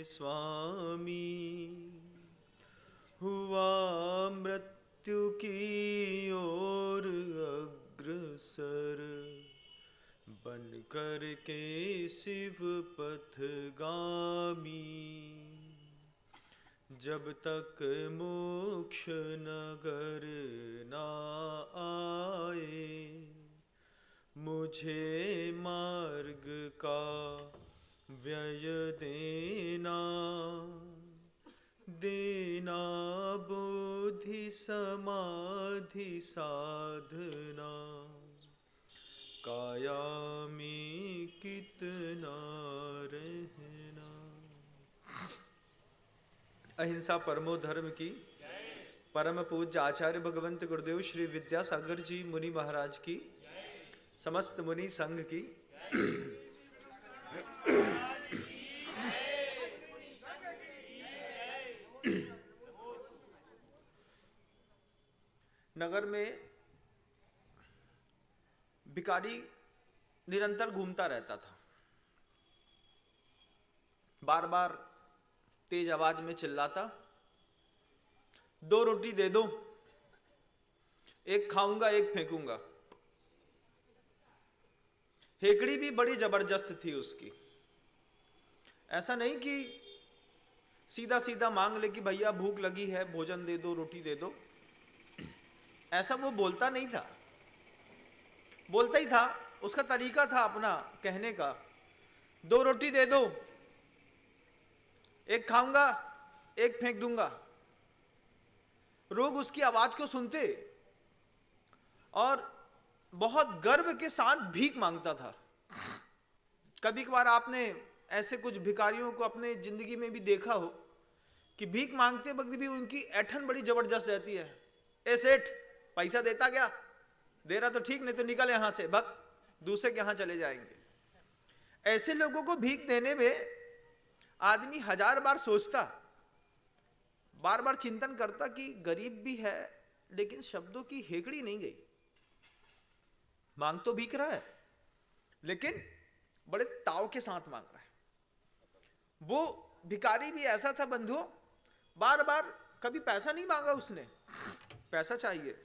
स्वामी, हुआ मृत्यु की ओर अग्रसर, बन कर के शिव पथगामी। जब तक मोक्ष नगर ना आए, मुझे मार्ग का व्यय देना, देना बुद्धि समाधि साधना, काया में कितना रहना। अहिंसा परमो धर्म की, परम पूज्य आचार्य भगवंत गुरुदेव श्री विद्यासागर जी मुनि महाराज की, समस्त मुनि संघ की। नगर में भिखारी निरंतर घूमता रहता था, बार बार तेज आवाज में चिल्लाता, 2 रोटी दे दो, एक खाऊंगा एक फेंकूंगा। हेकड़ी भी बड़ी जबरदस्त थी उसकी। ऐसा नहीं कि सीधा सीधा मांग ले कि भैया भूख लगी है, भोजन दे दो, रोटी दे दो। ऐसा वो बोलता नहीं था, बोलता ही था, उसका तरीका था अपना कहने का, 2 रोटी दे दो, एक खाऊंगा एक फेंक दूंगा। लोग उसकी आवाज को सुनते और बहुत गर्व के साथ भीख मांगता था। कभी कभार आपने ऐसे कुछ भिखारियों को अपने जिंदगी में भी देखा हो कि भीख मांगते वक्त भी उनकी ऐठन बड़ी जबरदस्त रहती है। ए सेठ, पैसा देता क्या? दे रहा तो ठीक, नहीं तो निकल यहां से, भग, दूसरे के यहां चले जाएंगे। ऐसे लोगों को भीख देने में आदमी 1000 बार सोचता, बार बार चिंतन करता कि गरीब भी है लेकिन शब्दों की हेकड़ी नहीं गई। मांग तो भीख रहा है लेकिन बड़े ताव के साथ मांग रहा है। वो भिखारी भी ऐसा था बंधुओं, बार बार कभी पैसा नहीं मांगा उसने, पैसा चाहिए,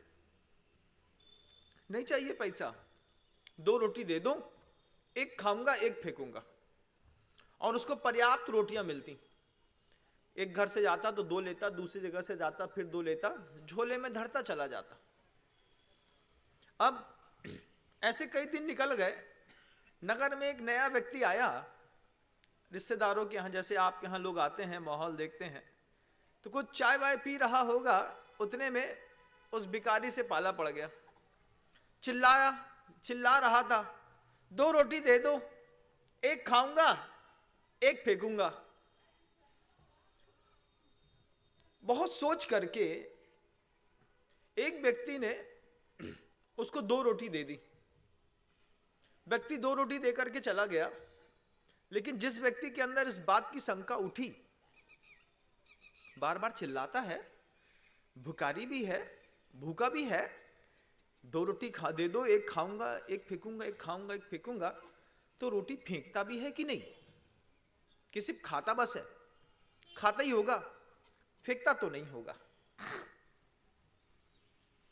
नहीं चाहिए पैसा, 2 रोटी दे दो, एक खाऊंगा एक फेंकूंगा। और उसको पर्याप्त रोटियां मिलती। एक घर से जाता तो 2 लेता, दूसरी जगह से जाता फिर 2 लेता, झोले में धरता चला जाता। अब ऐसे कई दिन निकल गए। नगर में एक नया व्यक्ति आया, रिश्तेदारों के यहाँ, जैसे आपके यहाँ लोग आते हैं, माहौल देखते हैं, तो कुछ चाय वाय पी रहा होगा, उतने में उस भिखारी से पाला पड़ गया। चिल्ला रहा था, 2 रोटी दे दो, एक खाऊंगा एक फेंकूंगा। बहुत सोच करके एक व्यक्ति ने उसको 2 रोटी दे दी। व्यक्ति 2 रोटी देकर के चला गया, लेकिन जिस व्यक्ति के अंदर इस बात की शंका उठी, बार बार चिल्लाता है, भिखारी भी है, भूखा भी है, 2 रोटी खा दे दो, एक खाऊंगा एक फेंकूंगा, एक खाऊंगा एक फेंकूंगा, तो रोटी फेंकता भी है कि नहीं, कि सिर्फ खाता बस है? खाता ही होगा, फेंकता तो नहीं होगा।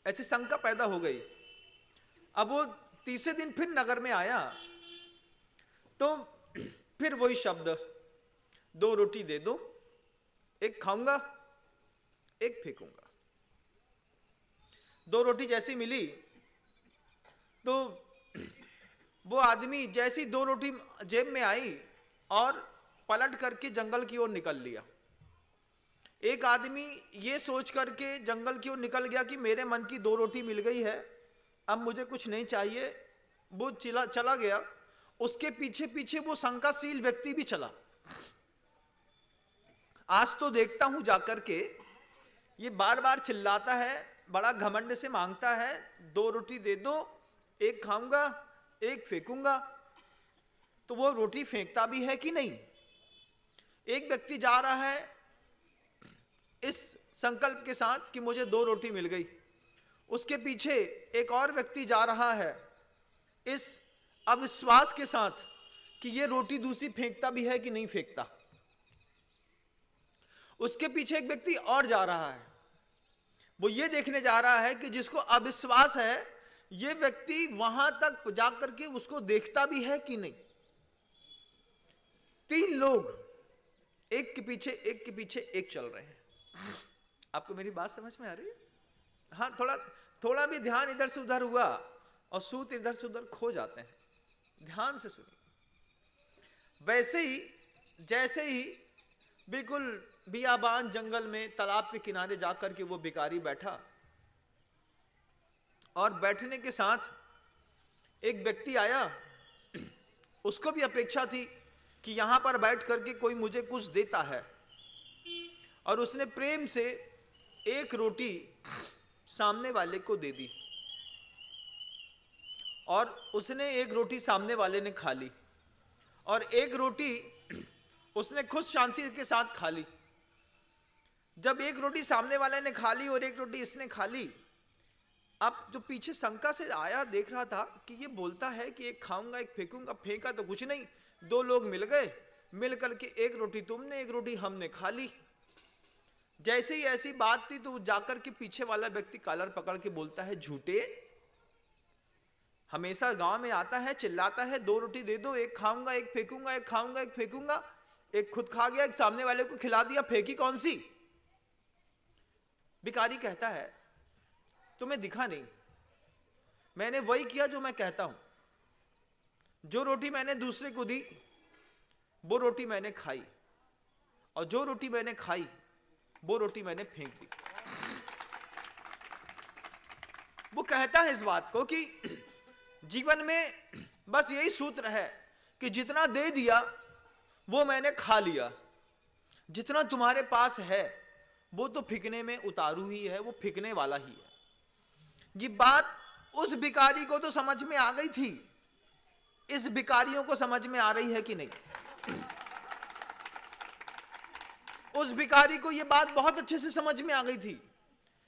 ऐसी शंका पैदा हो गई। अब वो तीसरे दिन फिर नगर में आया तो फिर वही शब्द, 2 रोटी दे दो, एक खाऊंगा एक फेंकूंगा। 2 रोटी जैसी मिली तो वो आदमी जैसी 2 रोटी जेब में आई और पलट करके जंगल की ओर निकल लिया। एक आदमी ये सोच करके जंगल की ओर निकल गया कि मेरे मन की 2 रोटी मिल गई है, अब मुझे कुछ नहीं चाहिए, वो चला गया। उसके पीछे पीछे वो शंकाशील व्यक्ति भी चला। आज तो देखता हूं जाकर के, ये बार बार चिल्लाता है, बड़ा घमंड से मांगता है, 2 रोटी दे दो, एक खाऊंगा एक फेंकूंगा। तो वो रोटी फेंकता भी है कि नहीं? एक व्यक्ति जा रहा है इस संकल्प के साथ कि मुझे 2 रोटी मिल गई, उसके पीछे एक और व्यक्ति जा रहा है इस अविश्वास के साथ कि ये रोटी दूसरी फेंकता भी है कि नहीं फेंकता। उसके पीछे एक व्यक्ति और जा रहा है। वो ये देखने जा रहा है कि जिसको अविश्वास है ये व्यक्ति वहां तक जाकर के उसको देखता भी है कि नहीं। 3 लोग एक के पीछे एक चल रहे हैं। आपको मेरी बात समझ में आ रही है? हाँ, थोड़ा भी ध्यान इधर से उधर हुआ और सूत इधर से उधर खो जाते हैं। ध्यान से सुनिए। वैसे ही जैसे ही बिल्कुल बियाबान जंगल में तालाब के किनारे जाकर के वो भिखारी बैठा और बैठने के साथ एक व्यक्ति आया। उसको भी अपेक्षा थी कि यहां पर बैठ करके कोई मुझे कुछ देता है, और उसने प्रेम से एक रोटी सामने वाले को दे दी और उसने एक रोटी सामने वाले ने खा ली और एक रोटी उसने खुद शांति के साथ खा ली। जब एक रोटी सामने वाले ने खा ली और एक रोटी इसने खा ली, अब जो पीछे शंका से आया देख रहा था कि ये बोलता है कि एक खाऊंगा एक फेंकूंगा, फेंका तो कुछ नहीं। 2 लोग मिल गए, मिल करके एक रोटी तुमने एक रोटी हमने खा ली। जैसे ही ऐसी बात थी तो जाकर के पीछे वाला व्यक्ति कॉलर पकड़ के बोलता है, झूठे, हमेशा गांव में आता है चिल्लाता है 2 रोटी दे दो, एक खाऊंगा एक फेंकूंगा, एक खाऊंगा एक फेंकूंगा, एक खुद खा गया, एक सामने वाले को खिला दिया, फेंकी कौन सी? भिखारी कहता है तुम्हें दिखा नहीं, मैंने वही किया जो मैं कहता हूं। जो रोटी मैंने दूसरे को दी वो रोटी मैंने खाई, और जो रोटी मैंने खाई वो रोटी मैंने फेंक दी। वो कहता है इस बात को कि जीवन में बस यही सूत्र है कि जितना दे दिया वो मैंने खा लिया, जितना तुम्हारे पास है वो तो फिकने में उतारू ही है, वो फिकने वाला ही है। ये बात उस भिखारी को तो समझ में आ गई थी, इस भिखारियों को समझ में आ रही है कि नहीं? उस भिखारी को ये बात बहुत अच्छे से समझ में आ गई थी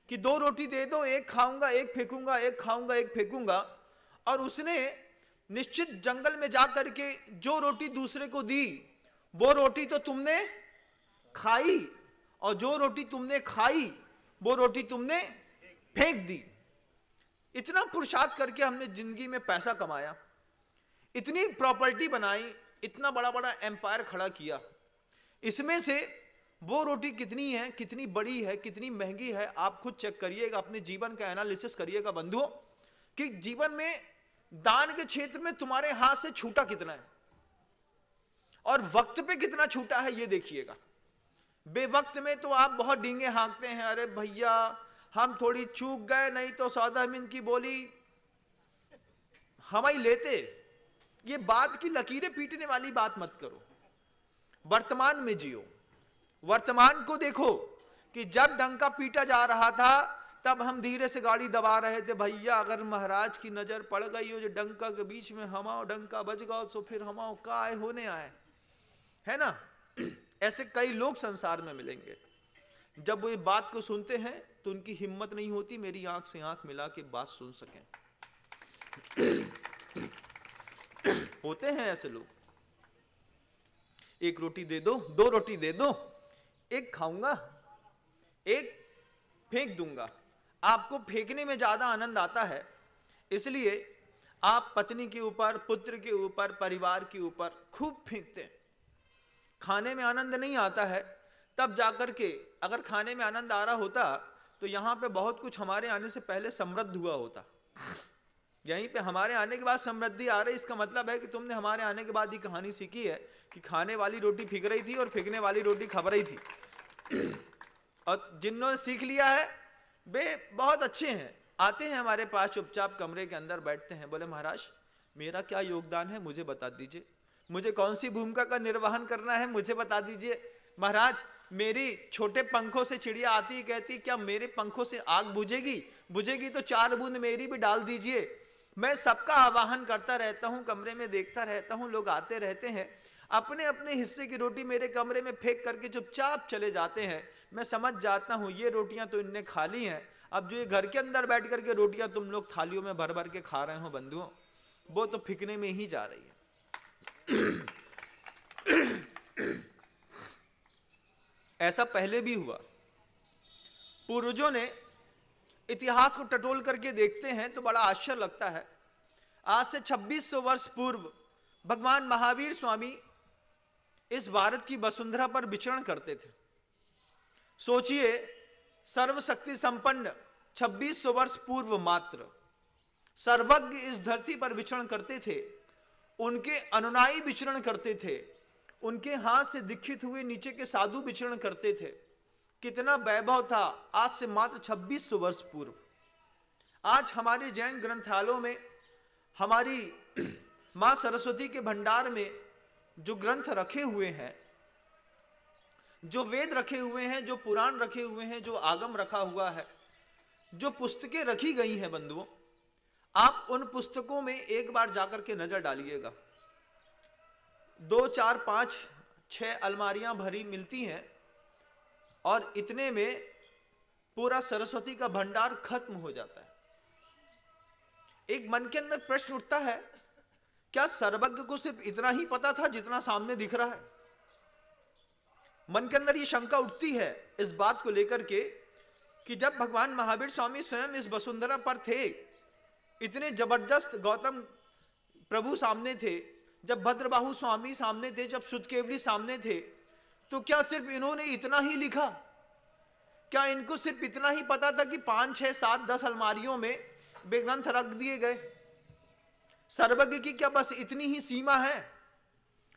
कि 2 रोटी दे दो, एक खाऊंगा एक फेंकूंगा, एक खाऊंगा एक फेंकूंगा। और उसने निश्चित जंगल में जाकर के जो रोटी दूसरे को दी वो रोटी तो तुमने खाई, और जो रोटी तुमने खाई वो रोटी तुमने फेंक दी। इतना पुरुषार्थ करके हमने जिंदगी में पैसा कमाया, इतनी प्रॉपर्टी बनाई, इतना बड़ा बड़ा एम्पायर खड़ा किया, इसमें से वो रोटी कितनी है, कितनी बड़ी है, कितनी महंगी है, आप खुद चेक करिएगा, अपने जीवन का एनालिसिस करिएगा बंधुओं, कि जीवन में दान के क्षेत्र में तुम्हारे हाथ से छूटा कितना है और वक्त पे कितना छूटा है ये देखिएगा। बेवक्त में तो आप बहुत डींगे हाँकते हैं, अरे भैया हम थोड़ी चूक गए, नहीं तो 14 मिनट की बोली हम ही लेते। ये बात की लकीरें पीटने वाली बात मत करो, वर्तमान में जियो। वर्तमान को देखो कि जब डंका पीटा जा रहा था तब हम धीरे से गाड़ी दबा रहे थे, भैया अगर महाराज की नजर पड़ गई हो जो डंका के बीच में, हमाओ डंका बज गया तो फिर हमाओ काय होने आए, है ना? ऐसे कई लोग संसार में मिलेंगे, जब वो ये बात को सुनते हैं तो उनकी हिम्मत नहीं होती मेरी आंख से आंख मिला के बात सुन सकें। होते हैं ऐसे लोग, एक रोटी दे दो, 2 रोटी दे दो, एक खाऊंगा एक फेंक दूंगा। आपको फेंकने में ज्यादा आनंद आता है, इसलिए आप पत्नी के ऊपर, पुत्र के ऊपर, परिवार के ऊपर खूब फेंकते हैं। खाने में आनंद नहीं आता है, तब जाकर के अगर खाने में आनंद आ रहा होता तो यहां पे बहुत कुछ हमारे आने से पहले समृद्ध हुआ होता। यहीं पे हमारे आने के बाद समृद्धि आ रही, इसका मतलब है कि तुमने हमारे आने के बाद ये कहानी सीखी है कि खाने वाली रोटी फेंक रही थी और फेंकने वाली रोटी खा रही थी। और जिन्होंने सीख लिया है वे बहुत अच्छे हैं, आते हैं हमारे पास चुपचाप कमरे के अंदर बैठते हैं, बोले महाराज मेरा क्या योगदान है मुझे बता दीजिए, मुझे कौन सी भूमिका का निर्वहन करना है मुझे बता दीजिए। महाराज मेरी छोटे पंखों से चिड़िया आती है, कहती क्या मेरे पंखों से आग बुझेगी? बुझेगी तो 4 बूंद मेरी भी डाल दीजिए। मैं सबका आवाहन करता रहता हूं, कमरे में देखता रहता हूं, लोग आते रहते हैं, अपने अपने हिस्से की रोटी मेरे कमरे में फेंक करके चुपचाप चले जाते हैं। मैं समझ जाता हूं ये रोटियां तो इनने खा ली हैं, अब जो ये घर के अंदर बैठ करके रोटियां तुम लोग थालियों में भर भर के खा रहे हो बंधुओं, वो तो फिकने में ही जा रही है। ऐसा पहले भी हुआ। पूर्वजों ने इतिहास को टटोल करके देखते हैं तो बड़ा आश्चर्य लगता है। आज से 2600 वर्ष पूर्व भगवान महावीर स्वामी इस भारत की वसुंधरा पर विचरण करते थे। सोचिए, सर्वशक्ति संपन्न 2600 वर्ष पूर्व मात्र सर्वज्ञ इस धरती पर विचरण करते थे। उनके अनुयायी विचरण करते थे, उनके हाथ से दीक्षित हुए नीचे के साधु विचरण करते थे। कितना वैभव था आज से मात्र 2600 वर्ष पूर्व। आज हमारे जैन ग्रंथालयों में, हमारी मां सरस्वती के भंडार में जो ग्रंथ रखे हुए हैं, जो वेद रखे हुए हैं, जो पुराण रखे हुए हैं, जो आगम रखा हुआ है, जो पुस्तकें रखी गई हैं बंधुओं, आप उन पुस्तकों में एक बार जाकर के नजर डालिएगा। 2, 4, 5, 6 अलमारियां भरी मिलती हैं और इतने में पूरा सरस्वती का भंडार खत्म हो जाता है। एक मन के अंदर प्रश्न उठता है, क्या सर्वज्ञ को सिर्फ इतना ही पता था जितना सामने दिख रहा है? मन के अंदर ये शंका उठती है इस बात को लेकर के कि जब भगवान महावीर स्वामी स्वयं इस वसुंधरा पर थे, इतने जबरदस्त गौतम प्रभु सामने थे, जब भद्रबाहु स्वामी सामने थे, जब शुद्धकेवली सामने थे, तो क्या सिर्फ इन्होंने इतना ही लिखा? क्या इनको सिर्फ इतना ही पता था कि 5, 6, 7, 10 अलमारियों में वे ग्रंथ रख दिए गए? सर्वज्ञ की क्या बस इतनी ही सीमा है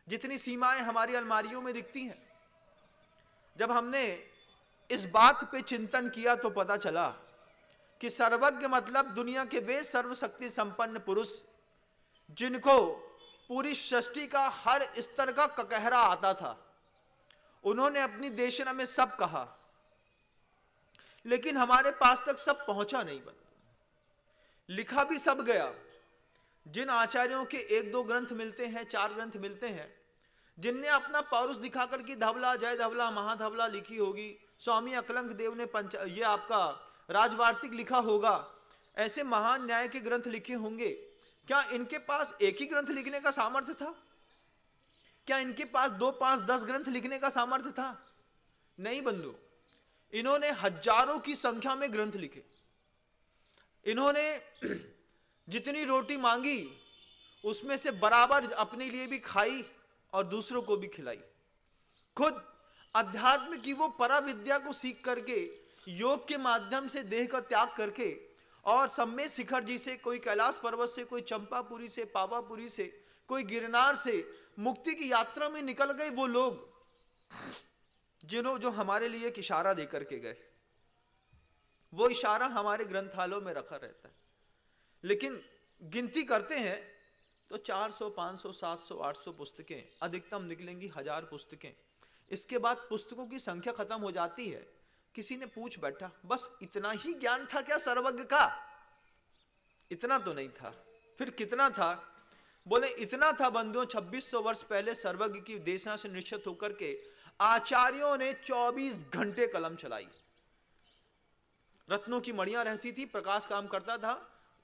जितनी सीमाएं हमारी अलमारियों में दिखती हैं? जब हमने इस बात पे चिंतन किया तो पता चला कि सर्वज्ञ मतलब दुनिया के वे सर्वशक्ति संपन्न पुरुष जिनको पूरी सृष्टि का हर स्तर का ककहरा आता था। उन्होंने अपनी देशना में सब कहा, लेकिन हमारे पास तक सब पहुंचा नहीं। लिखा भी सब गया। जिन आचार्यों के 1-2 ग्रंथ मिलते हैं, 4 ग्रंथ मिलते हैं, जिनने अपना पौरुष दिखाकर कि धवला, जय धवला, महाधवला लिखी होगी, स्वामी अकलंक देव ने ये आपका राजवार्तिक लिखा होगा, ऐसे महान न्याय के ग्रंथ लिखे होंगे। क्या इनके पास एक ही ग्रंथ लिखने का सामर्थ्य था? क्या इनके पास 2, 5, 10 ग्रंथ लिखने का सामर्थ्य था? नहीं बंधु, इन्होंने हजारों की संख्या में ग्रंथ लिखे। इन्होंने जितनी रोटी मांगी उसमें से बराबर अपने लिए भी खाई और दूसरों को भी खिलाई। खुद अध्यात्म की वो पराविद्या को सीख करके, योग के माध्यम से देह का त्याग करके, और सम्मेद शिखर जी से, कोई कैलाश पर्वत से, कोई चंपापुरी से, पावापुरी से, कोई गिरनार से मुक्ति की यात्रा में निकल गए वो लोग जो हमारे लिए एक इशारा देकर के गए। वो इशारा हमारे ग्रंथालयों में रखा रहता है, लेकिन गिनती करते हैं तो 400, 500, 700, 800 पुस्तकें अधिकतम निकलेंगी, 1000 पुस्तकें। इसके बाद पुस्तकों की संख्या खत्म हो जाती है। किसी ने पूछ बैठा, बस इतना ही ज्ञान था क्या सर्वज्ञ का? इतना तो नहीं था। फिर कितना था? बोले इतना था बंधुओं, 2600 वर्ष पहले सर्वज्ञ की देशना से निश्चित होकर के आचार्यों ने 24 घंटे कलम चलाई। रत्नों की मणियां रहती थी, प्रकाश काम करता था।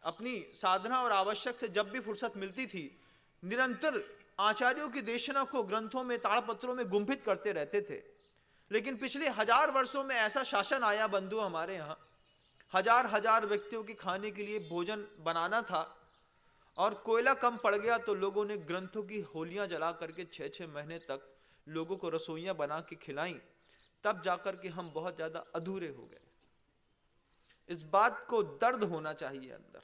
अपनी साधना और आवश्यक से जब भी फुर्सत मिलती थी, निरंतर आचार्यों की देशना को ग्रंथों में, ताड़पत्रों में गुंफित करते रहते थे। लेकिन पिछले 1000 वर्षों में ऐसा शासन आया बंधु हमारे यहाँ, 1000 व्यक्तियों के खाने के लिए भोजन बनाना था और कोयला कम पड़ गया तो लोगों ने ग्रंथों की होलियां जला करके 6-6 महीने तक लोगों को रसोइयां बना के खिलाई। तब जाकर के हम बहुत ज्यादा अधूरे हो गए। इस बात को दर्द होना चाहिए अंदर,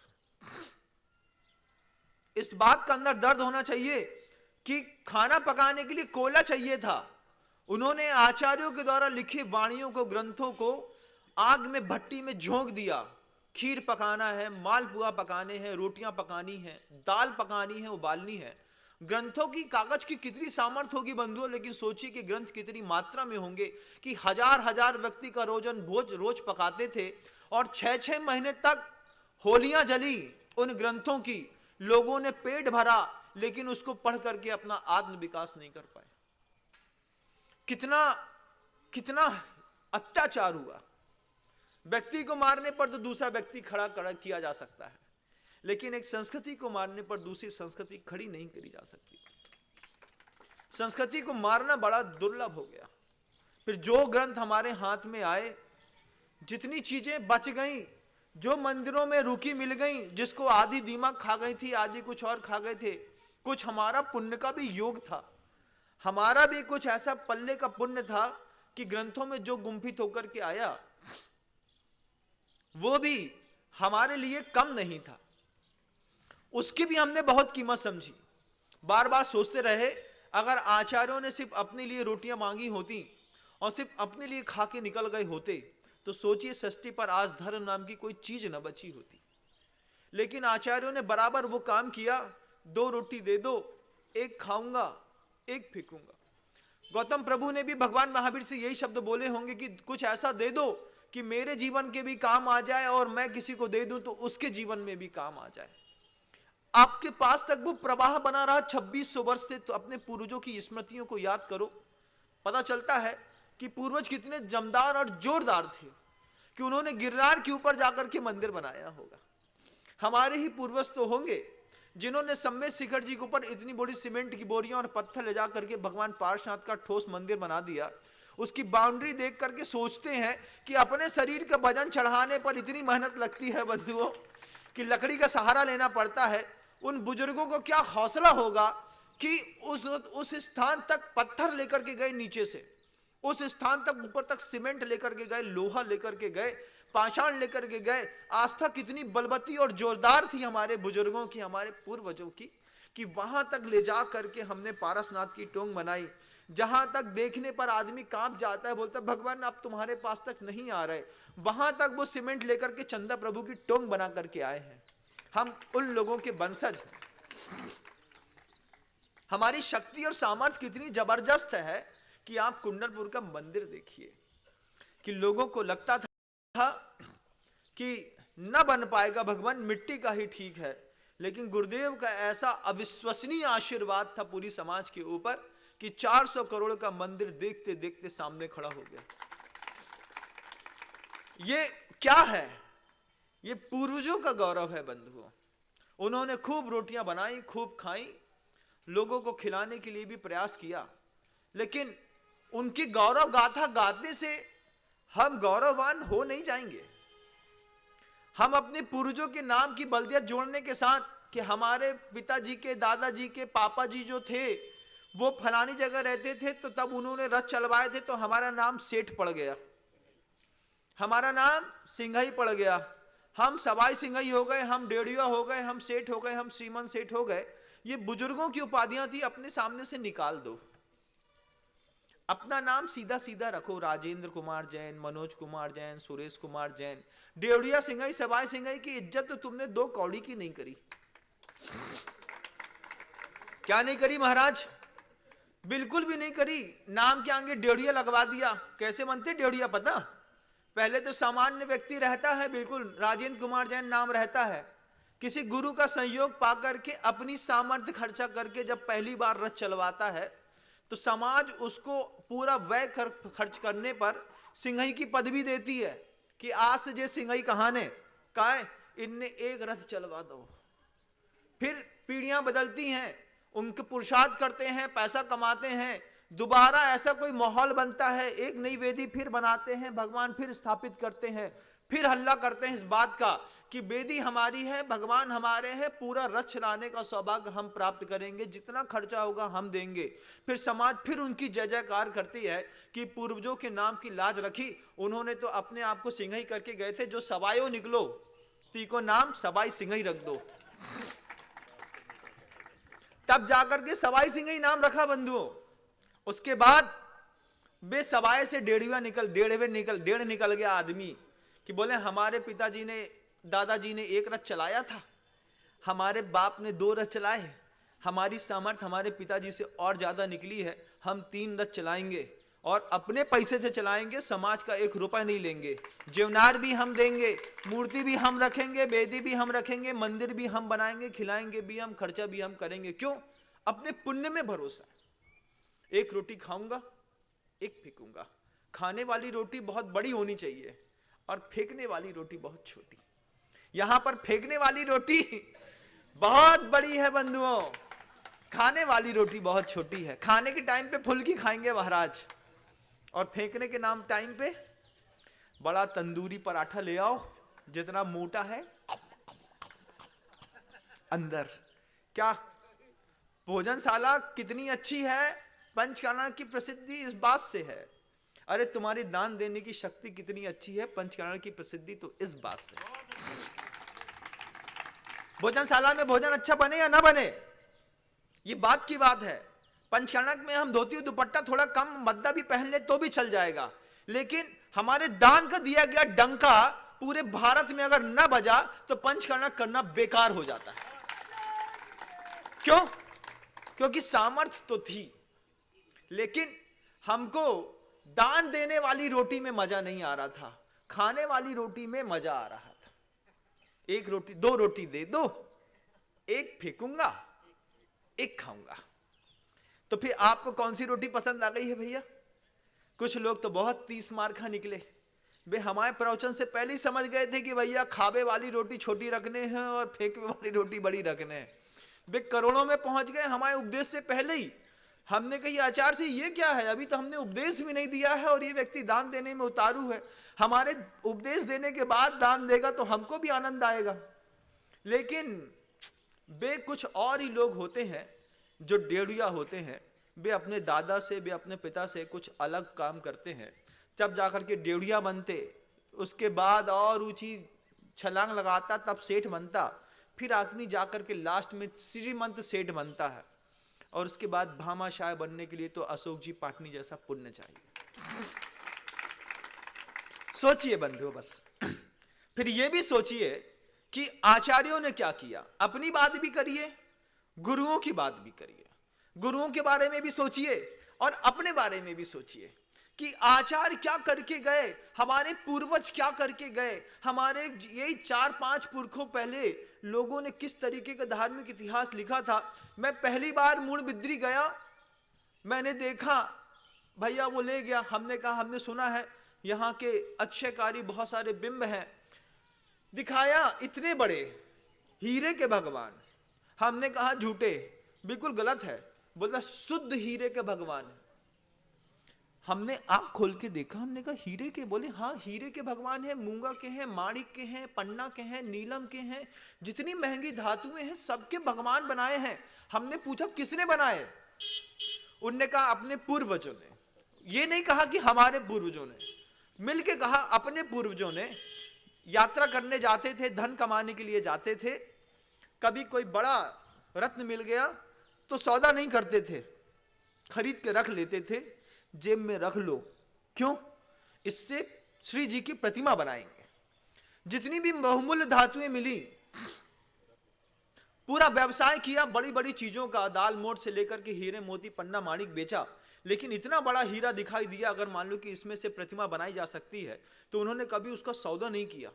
इस बात का अंदर दर्द होना चाहिए कि खाना पकाने के लिए कोयला चाहिए था। उन्होंने आचार्यों के द्वारा लिखी वाणियों को, ग्रंथों को आग में, भट्टी में झोंक दिया। खीर पकाना है, मालपुआ पकाने हैं, रोटियां पकानी है, दाल पकानी है, उबालनी है। ग्रंथों की, कागज की कितनी सामर्थ्य होगी बंधुओं, लेकिन सोचिए कि ग्रंथ कितनी मात्रा में होंगे कि 1000 व्यक्ति का भोज रोज पकाते थे और 6-6 महीने तक होलियां जली उन ग्रंथों की। लोगों ने पेट भरा लेकिन उसको पढ़ करके अपना आत्म विकास नहीं कर पाए। कितना अत्याचार हुआ। व्यक्ति को मारने पर तो दूसरा व्यक्ति खड़ा किया जा सकता है, लेकिन एक संस्कृति को मारने पर दूसरी संस्कृति खड़ी नहीं करी जा सकती। संस्कृति को मारना बड़ा दुर्लभ हो गया। फिर जो ग्रंथ हमारे हाथ में आए, जितनी चीजें बच गईं, जो मंदिरों में रुकी मिल गई, जिसको आधी दीमक खा गई थी, आधी कुछ और खा गए थे, कुछ हमारा पुण्य का भी योग था, हमारा भी कुछ ऐसा पल्ले का पुण्य था कि ग्रंथों में जो गुंफित होकर के आया वो भी हमारे लिए कम नहीं था, उसकी भी हमने बहुत कीमत समझी। बार बार सोचते रहे, अगर आचार्यों ने सिर्फ अपने लिए रोटियां मांगी होती और सिर्फ अपने लिए खा के निकल गए होते तो सोचिए षष्ठी पर आज धर्म नाम की कोई चीज न बची होती। लेकिन आचार्यों ने बराबर वो काम किया, 2 रोटी दे दो, एक खाऊंगा एक फेंकूंगा। गौतम प्रभु ने भी भगवान महावीर से यही शब्द बोले होंगे कि कुछ ऐसा दे दो कि मेरे जीवन के भी काम आ जाए और मैं किसी को दे दूं तो उसके जीवन में भी काम आ जाए। आपके पास तक वो प्रवाह बना रहा 2600 वर्ष से। तो अपने पूर्वजों की स्मृतियों को याद करो, पता चलता है कि पूर्वज कितने जमदार और जोरदार थे कि उन्होंने गिरनार के ऊपर जाकर के मंदिर बनाया होगा। हमारे ही पूर्वज तो होंगे जिन्होंने सम्मेद शिखर जी के ऊपर इतनी बड़ी सीमेंट की बोरियां और पत्थर ले जाकर के भगवान पार्श्वनाथ का ठोस मंदिर बना दिया। उसकी बाउंड्री देख करके सोचते हैं कि अपने शरीर का वजन चढ़ाने पर इतनी मेहनत लगती है बंधुओं कि लकड़ी का सहारा लेना पड़ता है। उन बुजुर्गों को क्या हौसला होगा कि उस स्थान तक पत्थर लेकर के गए, नीचे से उस स्थान तक ऊपर तक सीमेंट लेकर के गए, लोहा लेकर के गए, पाषाण लेकर के गए। आस्था कितनी बलवती और जोरदार थी हमारे बुजुर्गों की, हमारे पूर्वजों की, कि वहां तक ले जा करके हमने पारसनाथ की टोंग बनाई, जहां तक देखने पर आदमी कांप जाता है, बोलता है भगवान आप तुम्हारे पास तक नहीं आ रहे। वहां तक वो सीमेंट लेकर के चंदा प्रभु की टोंग बना करके आए हैं। हम उन लोगों के वंशज हैं। हमारी शक्ति और सामर्थ्य कितनी जबरदस्त है कि आप कुंडलपुर का मंदिर देखिए कि लोगों को लगता था कि न बन पाएगा भगवान, मिट्टी का ही ठीक है, लेकिन गुरुदेव का ऐसा अविश्वसनीय आशीर्वाद था पूरी समाज के ऊपर कि 400 करोड़ का मंदिर देखते देखते सामने खड़ा हो गया। ये क्या है? ये पूर्वजों का गौरव है बंधुओं। उन्होंने खूब रोटियां बनाई, खूब खाई, लोगों को खिलाने के लिए भी प्रयास किया, लेकिन उनकी गौरव गाथा गाने से हम गौरववान हो नहीं जाएंगे। हम अपने पूर्वजों के नाम की बलदियत जोड़ने के साथ कि हमारे पिताजी के, दादाजी के, पापा जी जो थे वो फलानी जगह रहते थे तो तब उन्होंने रथ चलवाए थे तो हमारा नाम सेठ पड़ गया, हमारा नाम सिंघई पड़ गया, हम सवाई सिंघई हो गए, हम डेढ़िया हो गए, हम सेठ हो गए, हम श्रीमन सेठ हो गए। ये बुजुर्गों की उपाधियां थी, अपने सामने से निकाल दो। अपना नाम सीधा सीधा रखो, राजेंद्र कुमार जैन, मनोज कुमार जैन, सुरेश कुमार जैन। डेढ़िया सिंघई, सवाई सिंघई की इज्जत तो तुमने 2 कौड़ी की नहीं करी। क्या नहीं करी महाराज? बिल्कुल भी नहीं करी। नाम के आगे डेढ़िया लगवा दिया। कैसे बनते डेढ़िया पता? पहले तो सामान्य व्यक्ति रहता है, बिल्कुल राजेंद्र कुमार जैन नाम रहता है, किसी गुरु का संयोग पाकर के अपनी सामर्थ्य खर्चा करके जब पहली बार रथ चलवाता है तो समाज उसको पूरा व्यय खर्च करने पर सिंघई की पदवी देती है कि आज से जे सिंघई कहाने का इनने एक रथ चलवा दो। फिर पीढ़ियां बदलती हैं, उनके पुरुषार्थ करते हैं, पैसा कमाते हैं, दोबारा ऐसा कोई माहौल बनता है, एक नई वेदी फिर बनाते हैं, भगवान फिर स्थापित करते हैं, फिर हल्ला करते हैं इस बात का कि वेदी हमारी है, भगवान हमारे हैं, पूरा रथ चलाने का सौभाग्य हम प्राप्त करेंगे, जितना खर्चा होगा हम देंगे। फिर समाज फिर उनकी जय जयकार करती है कि पूर्वजों के नाम की लाज रखी। उन्होंने तो अपने आप को सिंघई करके गए थे, जो सवायो निकलो तीको नाम सवाई सिंघई रख दो, तब जाकर के सवाई सिंघई नाम रखा बंधुओं। उसके बाद वे सवाए से डेढ़ निकल गया आदमी कि बोले हमारे पिताजी ने, दादाजी ने एक रथ चलाया था, हमारे बाप ने 2 रथ चलाए, हमारी सामर्थ्य हमारे पिताजी से और ज्यादा निकली है, हम 3 रथ चलाएंगे और अपने पैसे से चलाएंगे, समाज का 1 रुपया नहीं लेंगे, जीवनार भी हम देंगे, मूर्ति भी हम रखेंगे, वेदी भी हम रखेंगे, मंदिर भी हम बनाएंगे, खिलाएंगे भी हम, खर्चा भी हम करेंगे। क्यों? अपने पुण्य में भरोसा। 1 रोटी खाऊंगा, 1 फेंकूंगा। खाने वाली रोटी बहुत बड़ी होनी चाहिए और फेंकने वाली रोटी बहुत छोटी। यहां पर फेंकने वाली रोटी बहुत बड़ी है बंधुओं, खाने वाली रोटी बहुत छोटी है। खाने के टाइम पे फुल्की खाएंगे महाराज और फेंकने के नाम टाइम पे बड़ा तंदूरी पराठा ले आओ, जितना मोटा है अंदर। क्या भोजनशाला कितनी अच्छी है, पंचकाना की प्रसिद्धि इस बात से है। अरे तुम्हारी दान देने की शक्ति कितनी अच्छी है, पंचकाना की प्रसिद्धि तो इस बात से। भोजनशाला में भोजन अच्छा बने या ना बने, ये बात की बात है। पंचकाना में हम धोती दुपट्टा थोड़ा कम मद्दा भी पहन ले तो भी चल जाएगा, लेकिन हमारे दान का दिया गया डंका पूरे भारत में अगर न बजा तो पंचकाना करना बेकार हो जाता है। क्यों? क्योंकि सामर्थ्य तो थी, लेकिन हमको दान देने वाली रोटी में मजा नहीं आ रहा था, खाने वाली रोटी में मजा आ रहा था। एक रोटी, दो रोटी दे दो, एक फेंकूंगा एक खाऊंगा। तो फिर आपको कौन सी रोटी पसंद आ गई है भैया? कुछ लोग तो बहुत 30 मार खा निकले। वे हमारे प्रवचन से पहले ही समझ गए थे कि भैया खावे वाली रोटी छोटी रखने हैं और फेंकने वाली रोटी बड़ी रखने हैं। वे करोड़ों में पहुंच गए हमारे उपदेश से पहले ही। हमने कही आचार्य से ये क्या है, अभी तो हमने उपदेश भी नहीं दिया है और ये व्यक्ति दान देने में उतारू है। हमारे उपदेश देने के बाद दान देगा तो हमको भी आनंद आएगा। लेकिन वे कुछ और ही लोग होते हैं जो डेढ़िया होते हैं। वे अपने दादा से, वे अपने पिता से कुछ अलग काम करते हैं, जब जाकर के डेढ़िया बनते, उसके बाद और ऊंची छलांग लगाता तब सेठ बनता, फिर आदमी जाकर के लास्ट में श्रीमंत सेठ बनता है। और उसके बाद भामाशाह बनने के लिए तो अशोक जी पाटनी जैसा पुण्य चाहिए। सोचिए बंधुओं, बस फिर ये भी सोचिए कि आचार्यों ने क्या किया। अपनी बात भी करिए, गुरुओं की बात भी करिए, गुरुओं के बारे में भी सोचिए और अपने बारे में भी सोचिए कि आचार्य क्या करके गए, हमारे पूर्वज क्या करके गए, हमारे यही 4-5 पुरखों पहले लोगों ने किस तरीके का धार्मिक इतिहास लिखा था। मैं पहली बार मूड़ बिद्री गया, मैंने देखा भैया वो ले गया, हमने कहा हमने सुना है यहाँ के अक्षयकारी बहुत सारे बिंब हैं, दिखाया इतने बड़े हीरे के भगवान। हमने कहा झूठे, बिल्कुल गलत है। बोला शुद्ध हीरे के भगवान। हमने आंख खोल के देखा, हमने कहा हीरे के? बोले हाँ हीरे के भगवान है, मूंगा के हैं, माणिक के हैं, पन्ना के हैं, नीलम के हैं, जितनी महंगी धातुएं हैं सबके भगवान बनाए हैं। हमने पूछा किसने बनाए? उनने कहा अपने पूर्वजों ने। ये नहीं कहा कि हमारे पूर्वजों ने, मिलके कहा अपने पूर्वजों ने। यात्रा करने जाते थे, धन कमाने के लिए जाते थे, कभी कोई बड़ा रत्न मिल गया तो सौदा नहीं करते थे, खरीद के रख लेते थे, जेब में रख लो। क्यों? इससे श्री जी की प्रतिमा बनाएंगे। जितनी भी बहुमूल्य धातुएं मिली, पूरा व्यवसाय किया, बड़ी बड़ी चीजों का, दाल मोट से लेकर के हीरे मोती पन्ना माणिक बेचा। लेकिन इतना बड़ा हीरा दिखाई दिया, अगर मान लो कि इसमें से प्रतिमा बनाई जा सकती है, तो उन्होंने कभी उसका सौदा नहीं किया,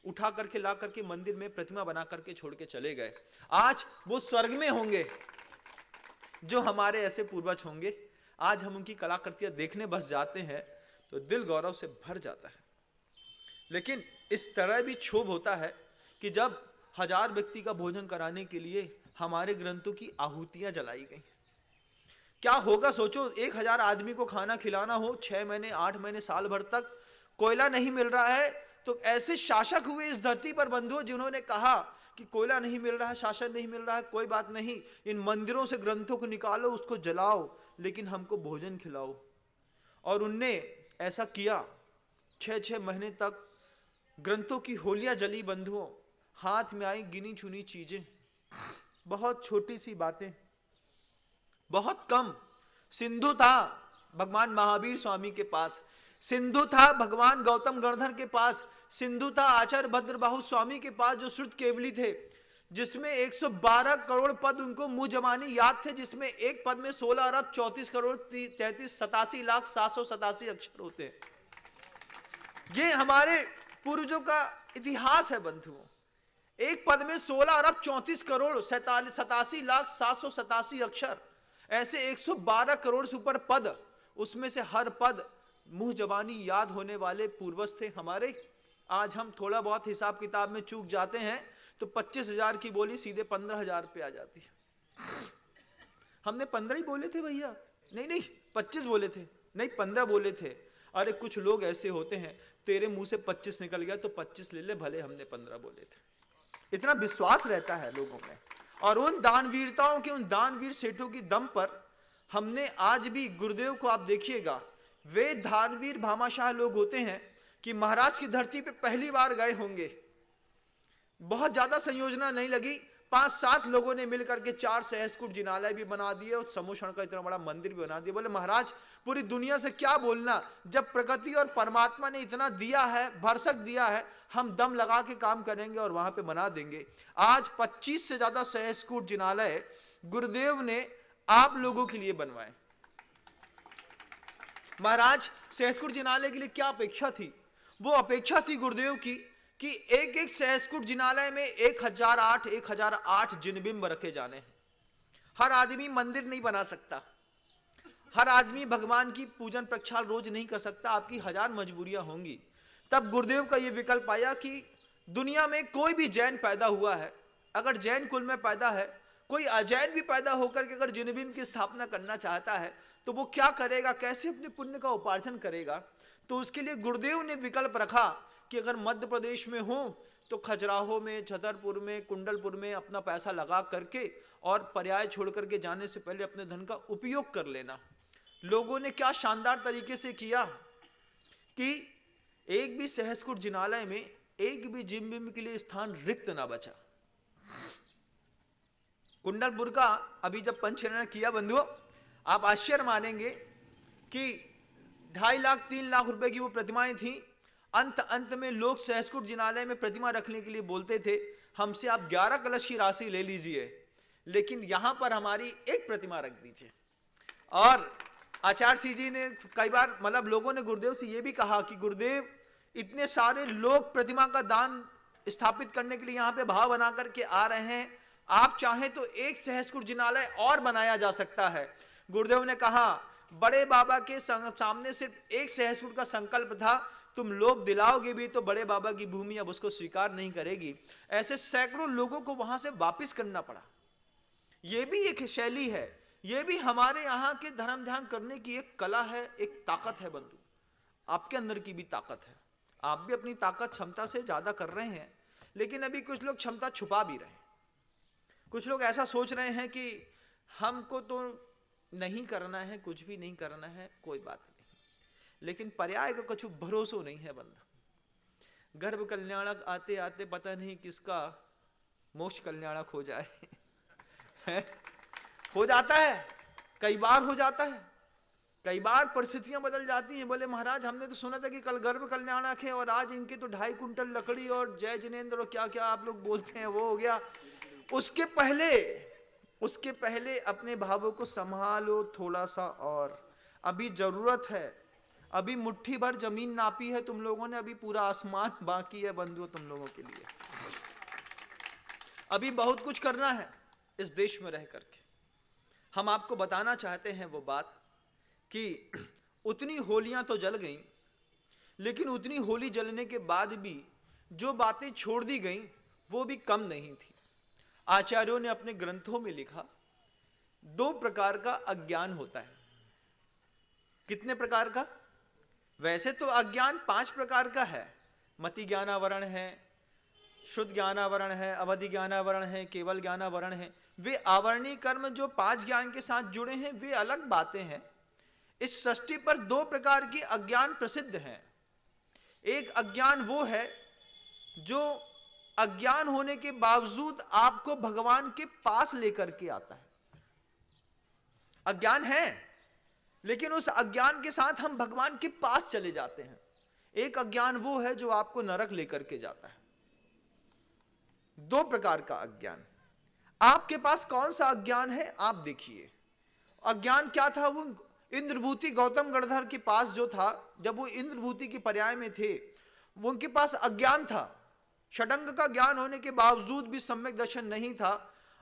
उठा करके ला करके मंदिर में प्रतिमा बना करके छोड़ के चले गए। आज वो स्वर्ग में होंगे जो हमारे ऐसे पूर्वज होंगे। आज हम उनकी कलाकृतियां देखने बस जाते हैं तो दिल गौरव से भर जाता है। लेकिन इस तरह भी क्षोभ होता है कि जब 1000 व्यक्ति का भोजन कराने के लिए हमारे ग्रंथों की आहुतियां जलाई गई, क्या होगा सोचो। 1000 आदमी को खाना खिलाना हो, 6 महीने 8 महीने साल भर तक कोयला नहीं मिल रहा है, तो ऐसे शासक हुए इस धरती पर बंधुओं, जिन्होंने कहा कि कोयला नहीं मिल रहा है, शासन नहीं मिल रहा है, कोई बात नहीं, इन मंदिरों से ग्रंथों को निकालो, उसको जलाओ, लेकिन हमको भोजन खिलाओ। और उनने ऐसा किया। 6-6 महीने तक ग्रंथों की होलियां जली बंधुओं। हाथ में आई गिनी चुनी चीजें, बहुत छोटी सी बातें, बहुत कम। सिंधु था भगवान महावीर स्वामी के पास, सिंधु था भगवान गौतम गणधर के पास, सिंधु था आचार्य भद्रबाहु स्वामी के पास जो श्रुत केवली थे, जिसमें 112 करोड़ पद उनको मुंह जबानी याद थे, जिसमें एक पद में 16 अरब 34 करोड़ 87 लाख 787 अक्षर होते हैं। ये हमारे पूर्वजों का इतिहास है बंधुओं। एक पद में 16 अरब 34 करोड़ 87 लाख 787 अक्षर, ऐसे 112 करोड़ से ऊपर पद, उसमें से हर पद मुंह जबानी याद होने वाले पूर्वज थे हमारे। आज हम थोड़ा बहुत हिसाब किताब में चूक जाते हैं तो 25,000 की बोली सीधे 15,000 पे आ जाती है। हमने 15 ही बोले थे भैया, नहीं 25 बोले थे, नहीं 15 बोले थे। अरे कुछ लोग ऐसे होते हैं, तेरे मुंह से 25 निकल गया तो 25 ले ले, भले हमने 15 बोले थे। इतना विश्वास रहता है लोगों में। और उन दानवीरताओं के, उन दानवीर सेठों की दम पर हमने आज भी, गुरुदेव को आप देखिएगा, वे दानवीर भामाशाह लोग होते हैं कि महाराज की धरती पे पहली बार गए होंगे, बहुत ज्यादा संयोजना नहीं लगी, 5-7 लोगों ने मिलकर के 4 सहस्त्रकूट जिनालय भी बना दिए और समूषण का इतना बड़ा मंदिर भी बना दिया। बोले महाराज पूरी दुनिया से क्या बोलना, जब प्रकृति और परमात्मा ने इतना दिया है, भरसक दिया है, हम दम लगा के काम करेंगे और वहां पे बना देंगे। आज 25 से ज्यादा सहस्त्रकूट जिनालय गुरुदेव ने आप लोगों के लिए बनवाए। महाराज सहस्त्रकूट जिनालय के लिए क्या अपेक्षा थी? वो अपेक्षा थी गुरुदेव की कि एक एक सहस्त्रकूट जिनालय में 1008 जिनबिंब रखे जाने हैं। हर आदमी मंदिर नहीं बना सकता, हर आदमी भगवान की पूजन प्रक्षाल रोज नहीं कर सकता, आपकी 1000 मजबूरियां होंगी। तब गुरुदेव का यह विकल्प आया कि दुनिया में कोई भी जैन पैदा हुआ है, अगर जैन कुल में पैदा है, कोई अजैन भी पैदा होकर के अगर जिनबिंब की स्थापना करना चाहता है तो वो क्या करेगा, कैसे अपने पुण्य का उपार्जन करेगा? तो उसके लिए गुरुदेव ने विकल्प रखा कि अगर मध्य प्रदेश में हो तो खजुराहो में, छतरपुर में, कुंडलपुर में अपना पैसा लगा करके और पर्याय छोड़ करके जाने से पहले अपने धन का उपयोग कर लेना। लोगों ने क्या शानदार तरीके से किया कि एक भी सहस्त्रकूट जिनालय में एक भी जिनबिंब के लिए स्थान रिक्त ना बचा। कुंडलपुर का अभी जब पंचकर्म किया बंधुओं, आप आश्चर्य मानेंगे कि 2.5 लाख 3 लाख रुपए की वो प्रतिमाएं थी। अंत में लोग सहस्त्रकूट जिनालय में प्रतिमा रखने के लिए बोलते थे, हमसे आप 11 कलश की राशि ले लीजिए, लेकिन यहां पर हमारी एक प्रतिमा रख दीजिए। और आचार्य सिंह जी ने कई बार, मतलब लोगों ने गुरुदेव से यह भी कहा कि गुरुदेव इतने सारे लोग प्रतिमा का दान स्थापित करने के लिए यहां पे भाव बना करके आ रहे हैं, आप चाहें तो एक सहस्त्रकूट जिनालय और बनाया जा सकता है। गुरुदेव ने कहा, बड़े बाबा के सामने सिर्फ एक सहस्त्रकूट का संकल्प था, तुम लोभ दिलाओगे भी तो बड़े बाबा की भूमि अब उसको स्वीकार नहीं करेगी। ऐसे सैकड़ों लोगों को वहां से वापस करना पड़ा। यह भी एक शैली है, यह भी हमारे यहाँ के धर्म ध्यान करने की एक कला है, एक ताकत है बंधु। आपके अंदर की भी ताकत है, आप भी अपनी ताकत क्षमता से ज्यादा कर रहे हैं, लेकिन अभी कुछ लोग क्षमता छुपा भी रहे हैं। कुछ लोग ऐसा सोच रहे हैं कि हमको तो नहीं करना है, कुछ भी नहीं करना है, कोई बात नहीं, लेकिन पर्याय का कुछ भरोसा नहीं है बंदा। गर्भ कल्याणक आते आते पता नहीं किसका मोक्ष कल्याणक हो जाए। हो जाता है, कई बार हो जाता है, कई बार परिस्थितियां बदल जाती हैं। बोले महाराज हमने तो सुना था कि कल गर्भ कल्याणक है और आज इनके तो 2.5 कुंटल लकड़ी और जय जिनेन्द्र और क्या क्या आप लोग बोलते हैं वो हो गया। उसके पहले अपने भावों को संभालो थोड़ा सा, और अभी जरूरत है। अभी मुट्ठी भर जमीन नापी है तुम लोगों ने, अभी पूरा आसमान बाकी है बंधुओं तुम लोगों के लिए। अभी बहुत कुछ करना है इस देश में रह करके। हम आपको बताना चाहते हैं वो बात कि उतनी होलियां तो जल गईं, लेकिन उतनी होली जलने के बाद भी जो बातें छोड़ दी गईं वो भी कम नहीं थी। आचार्यों ने अपने ग्रंथों में लिखा, 2 प्रकार का अज्ञान होता है। कितने प्रकार का? वैसे तो अज्ञान 5 प्रकार का है। मति ज्ञानावरण है, शुद्ध ज्ञानावरण है, अवधि ज्ञानावरण है, केवल ज्ञानावरण है। वे आवरणी कर्म जो 5 ज्ञान के साथ जुड़े हैं वे अलग बातें हैं। इस सृष्टि पर 2 प्रकार की अज्ञान प्रसिद्ध हैं। एक अज्ञान वो है जो अज्ञान होने के बावजूद आपको भगवान के पास लेकर के आता है। अज्ञान है लेकिन उस अज्ञान के साथ हम भगवान के पास चले जाते हैं। एक अज्ञान वो है जो आपको नरक लेकर के जाता है। 2 प्रकार का अज्ञान। आपके पास कौन सा अज्ञान है आप देखिए। अज्ञान क्या था? वो इंद्रभूति गौतम गणधर के पास जो था, जब वो इंद्रभूति की पर्याय में थे, वो उनके पास अज्ञान था। षडंग का ज्ञान होने के बावजूद भी सम्यक दर्शन नहीं था।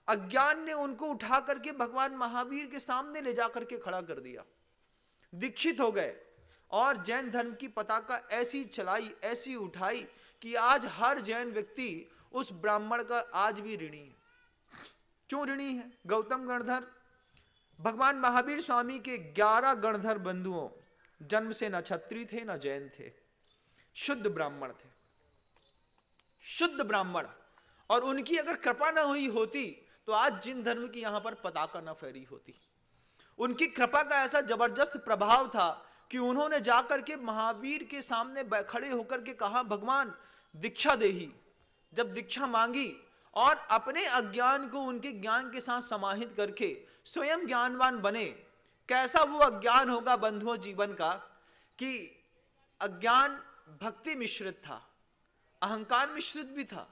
अज्ञान ने उनको उठा करके भगवान महावीर के सामने ले जाकर के खड़ा कर दिया। दीक्षित हो गए और जैन धर्म की पताका ऐसी चलाई, ऐसी उठाई कि आज हर जैन व्यक्ति उस ब्राह्मण का आज भी ऋणी है। क्यों ऋणी है? गौतम गणधर, भगवान महावीर स्वामी के 11 गणधर बंधुओं, जन्म से न क्षत्रिय थे न जैन थे, शुद्ध ब्राह्मण थे, शुद्ध ब्राह्मण। और उनकी अगर कृपा न हुई होती तो आज जिन धर्म की यहां पर पताका न फहरी होती। उनकी कृपा का ऐसा जबरदस्त प्रभाव था कि उन्होंने जाकर के महावीर के सामने खड़े होकर के कहा, भगवान दीक्षा देही। जब दीक्षा मांगी और अपने अज्ञान को उनके ज्ञान के साथ समाहित करके स्वयं ज्ञानवान बने। कैसा वो अज्ञान होगा बंधुओं जीवन का कि अज्ञान भक्ति मिश्रित था, अहंकार मिश्रित भी था,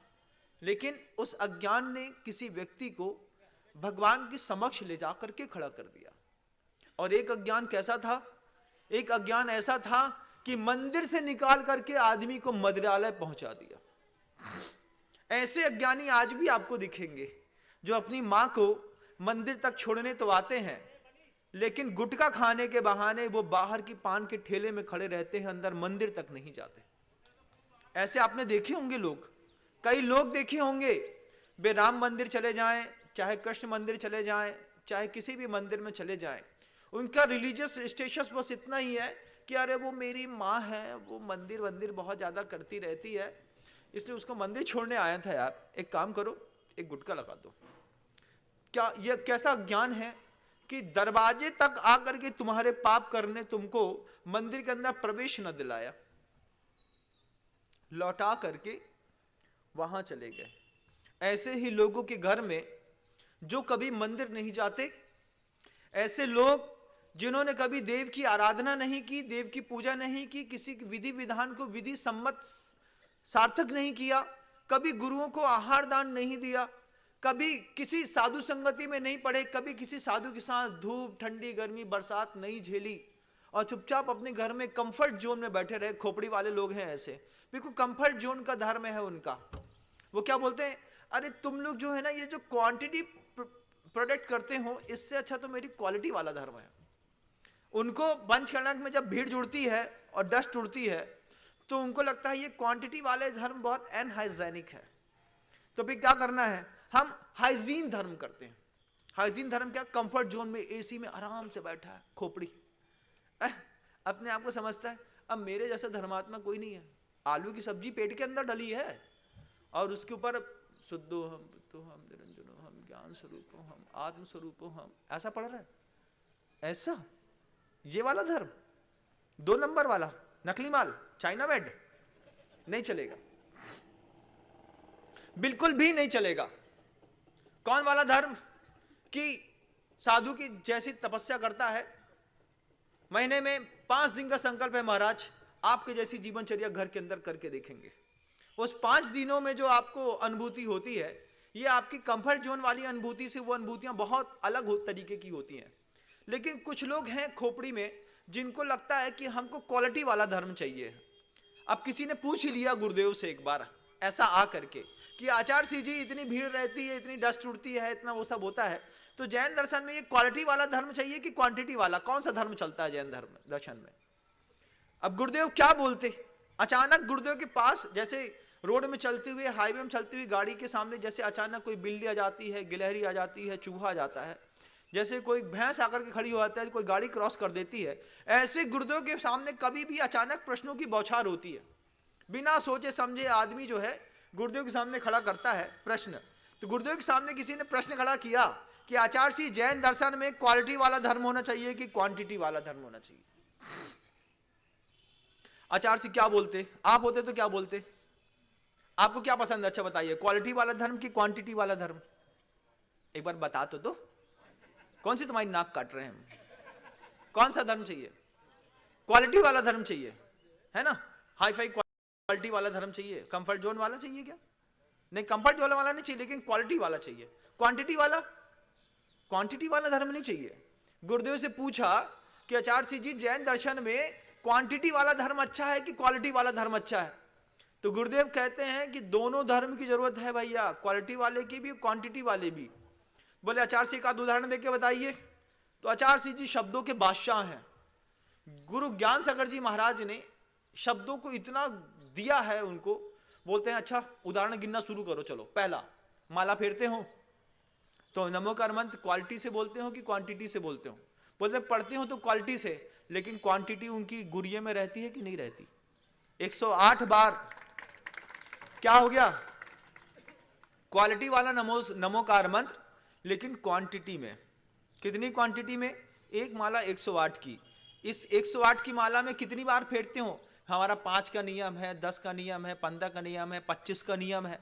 लेकिन उस अज्ञान ने किसी व्यक्ति को भगवान के समक्ष ले जाकर के खड़ा कर दिया। और एक अज्ञान कैसा था? एक अज्ञान ऐसा था कि मंदिर से निकाल करके आदमी को मदिरालय पहुंचा दिया। ऐसे अज्ञानी आज भी आपको दिखेंगे जो अपनी मां को मंदिर तक छोड़ने तो आते हैं, लेकिन गुटखा खाने के बहाने वो बाहर की पान के ठेले में खड़े रहते हैं, अंदर मंदिर तक नहीं जाते। ऐसे आपने देखे होंगे लोग, कई लोग देखे होंगे। वे राम मंदिर चले जाएं, चाहे कृष्ण मंदिर चले जाएं, चाहे किसी भी मंदिर में चले जाएं, उनका रिलीजियस स्टेटस बस इतना ही है कि अरे वो मेरी माँ है, वो मंदिर वंदिर बहुत ज्यादा करती रहती है, इसलिए उसको मंदिर छोड़ने आया था। यार एक काम करो, एक गुटखा लगा दो। क्या यह कैसा ज्ञान है कि दरवाजे तक आकर के तुम्हारे पाप करने तुमको मंदिर के अंदर प्रवेश न दिलाया, लौटा करके वहां चले गए। ऐसे ही लोगों के घर में जो कभी मंदिर नहीं जाते, ऐसे लोग जिन्होंने कभी देव की आराधना नहीं की, देव की पूजा नहीं की, किसी विधि विधान को विधि सम्मत सार्थक नहीं किया, कभी गुरुओं को आहार दान नहीं दिया, कभी किसी साधु संगति में नहीं पड़े, कभी किसी साधु के साथ धूप ठंडी गर्मी बरसात नहीं झेली और चुपचाप अपने घर में कंफर्ट जोन में बैठे रहे। खोपड़ी वाले लोग हैं ऐसे, बिल्कुल कंफर्ट जोन का धर्म है उनका। वो क्या बोलते हैं, अरे तुम लोग जो है ना, ये जो क्वांटिटी प्रोडक्ट करते हो, इससे अच्छा तो मेरी क्वालिटी वाला धर्म है। उनको पंचकर्णक में जब भीड़ जुड़ती है और डस्ट उड़ती है तो उनको लगता है ये क्वांटिटी वाले धर्म बहुत अनहाइजेनिक है। तो फिर क्या करना है, हम हाइजीन धर्म करते हैं। हाइजीन धर्म क्या? कंफर्ट जोन में एसी में आराम से बैठा है खोपड़ी, अपने आप को समझता है अब मेरे जैसा धर्मात्मा कोई नहीं है। आलू की सब्जी पेट के अंदर डली है और उसके ऊपर शुद्धो हम तो हम निरंजनो हम ज्ञान स्वरूपो हम आत्म स्वरूपो हम, ऐसा पढ़ रहा है। ऐसा ये वाला धर्म 2 नंबर वाला नकली माल, चाइना मेड, नहीं चलेगा, बिल्कुल भी नहीं चलेगा। कौन वाला धर्म कि साधु की जैसी तपस्या करता है, महीने में 5 दिन का संकल्प है महाराज, आपके जैसी जीवनचर्या घर के अंदर करके देखेंगे। उस 5 दिनों में जो आपको अनुभूति होती है, ये आपकी कंफर्ट जोन वाली अनुभूति से वो अनुभूतियां बहुत अलग तरीके की होती हैं। लेकिन कुछ लोग हैं खोपड़ी में जिनको लगता है कि हमको क्वालिटी वाला धर्म चाहिए। अब किसी ने पूछ ही लिया गुरुदेव से एक बार ऐसा आ करके कि आचार्य सिंह जी इतनी भीड़ रहती है, इतनी डस्ट उड़ती है, इतना वो सब होता है, तो जैन दर्शन में ये क्वालिटी वाला धर्म चाहिए कि क्वांटिटी वाला, कौन सा धर्म चलता है जैन धर्म दर्शन में? अब गुरुदेव क्या बोलते, अचानक गुरुदेव के पास जैसे रोड में चलते हुए, हाईवे में चलती हुई गाड़ी के सामने जैसे अचानक कोई बिल्ली आ जाती है, गिलहरी आ जाती है, चूहा आ जाता है, जैसे कोई भैंस आकर के खड़ी हो जाता है, कोई गाड़ी क्रॉस कर देती है, ऐसे गुरुदेव के सामने कभी भी अचानक प्रश्नों की बौछार होती है। बिना सोचे समझे आदमी जो है गुरुदेव के सामने खड़ा करता है प्रश्न। तो गुरुदेव के सामने किसी ने प्रश्न खड़ा किया कि आचार्य जी जैन दर्शन में क्वालिटी वाला धर्म होना चाहिए कि क्वांटिटी वाला धर्म होना चाहिए? आचार्य जी क्या बोलते? आप होते तो क्या बोलते? आपको क्या पसंद है? अच्छा बताइए, क्वालिटी वाला धर्म कि क्वांटिटी वाला धर्म? एक बार बता तो दो। कौन सी तुम्हारी नाक काट रहे हैं हम? कौन सा धर्म चाहिए? क्वालिटी वाला धर्म चाहिए, है ना? हाई फाई क्वालिटी वाला धर्म चाहिए। कंफर्ट जोन वाला चाहिए क्या? नहीं, कंफर्ट जोन वाला नहीं चाहिए, लेकिन क्वालिटी वाला चाहिए। क्वांटिटी वाला, क्वांटिटी वाला धर्म नहीं चाहिए। गुरुदेव से पूछा कि आचार्य सिंह जी जैन दर्शन में क्वांटिटी वाला धर्म अच्छा है कि क्वालिटी वाला धर्म अच्छा है? तो गुरुदेव कहते हैं कि दोनों धर्म की जरूरत है भैया, क्वालिटी वाले की भी, क्वांटिटी वाले भी। बोले आचार्य सिंह का उदाहरण देके बताइए। तो आचार्य सिंह जी शब्दों के बादशाह हैं। गुरु ज्ञान सागर जी महाराज ने शब्दों को इतना दिया है उनको, बोलते हैं अच्छा उदाहरण गिनना शुरू करो। चलो, पहला, माला फेरते हो तो नमोकार मंत्र क्वालिटी से बोलते हो कि क्वांटिटी से बोलते हो? बोलते पढ़ते हो तो क्वालिटी से, लेकिन क्वांटिटी उनकी गुरिये में रहती है कि नहीं रहती? 108 बार क्या हो गया? क्वालिटी वाला नमोकार मंत्र, लेकिन क्वांटिटी में। कितनी क्वांटिटी में? एक माला 108 की। इस 108 की माला में कितनी बार फेरते हो? हमारा 5 का नियम है, 10 का नियम है, 15 का नियम है, 25 का नियम है।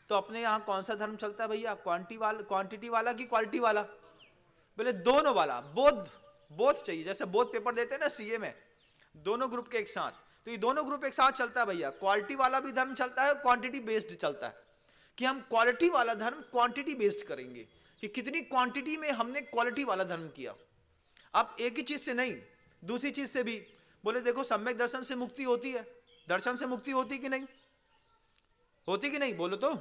तो अपने यहाँ कौन सा धर्म चलता है भैया? क्वांटिटी वाला कि क्वालिटी वाला? बोले दोनों वाला। बोथ चाहिए। जैसे बोथ पेपर देते हैं ना सीए में, दोनों ग्रुप के एक साथ, तो ये दोनों ग्रुप एक साथ चलता है भैया। क्वालिटी वाला भी धर्म चलता है, क्वांटिटी बेस्ड चलता है, कि हम क्वालिटी वाला धर्म क्वांटिटी बेस्ड करेंगे, कि कितनी क्वांटिटी में हमने क्वालिटी वाला धर्म किया। अब एक ही चीज से नहीं, दूसरी चीज से भी। बोले देखो, सम्यक दर्शन से मुक्ति होती है। दर्शन से मुक्ति होती कि नहीं होती? कि नहीं बोलो तो?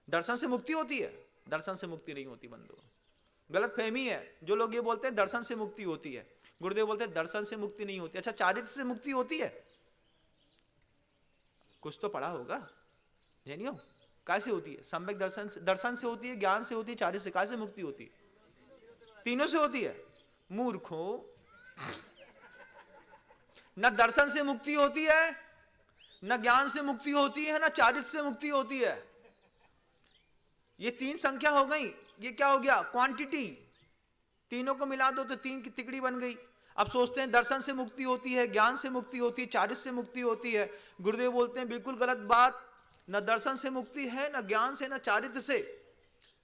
दर्शन से मुक्ति होती है? दर्शन से मुक्ति नहीं होती बंधु, गलत फहमी है। जो लोग ये बोलते हैं दर्शन से मुक्ति होती है, गुरुदेव बोलते हैं दर्शन से मुक्ति नहीं होती। अच्छा, चारित्र से मुक्ति होती है? कुछ तो पढ़ा होगा, जानियो कैसे होती है? सम्यक दर्शन से होती है, ज्ञान से होती है, चारित्र से। कैसे मुक्ति होती है? तीनों से होती है। मूर्खों, न दर्शन से मुक्ति होती है, न ज्ञान से मुक्ति होती है, न चारित्र से मुक्ति होती है। ये तीन संख्या हो गई। ये क्या हो गया? क्वांटिटी। तीनों को मिला दो तो 3 की तिकड़ी बन गई। अब सोचते हैं दर्शन से मुक्ति होती है, ज्ञान से मुक्ति होती है, चारित्र से मुक्ति होती है। गुरुदेव बोलते हैं बिल्कुल गलत बात। न दर्शन से मुक्ति है, न ज्ञान से, न चारित्र से।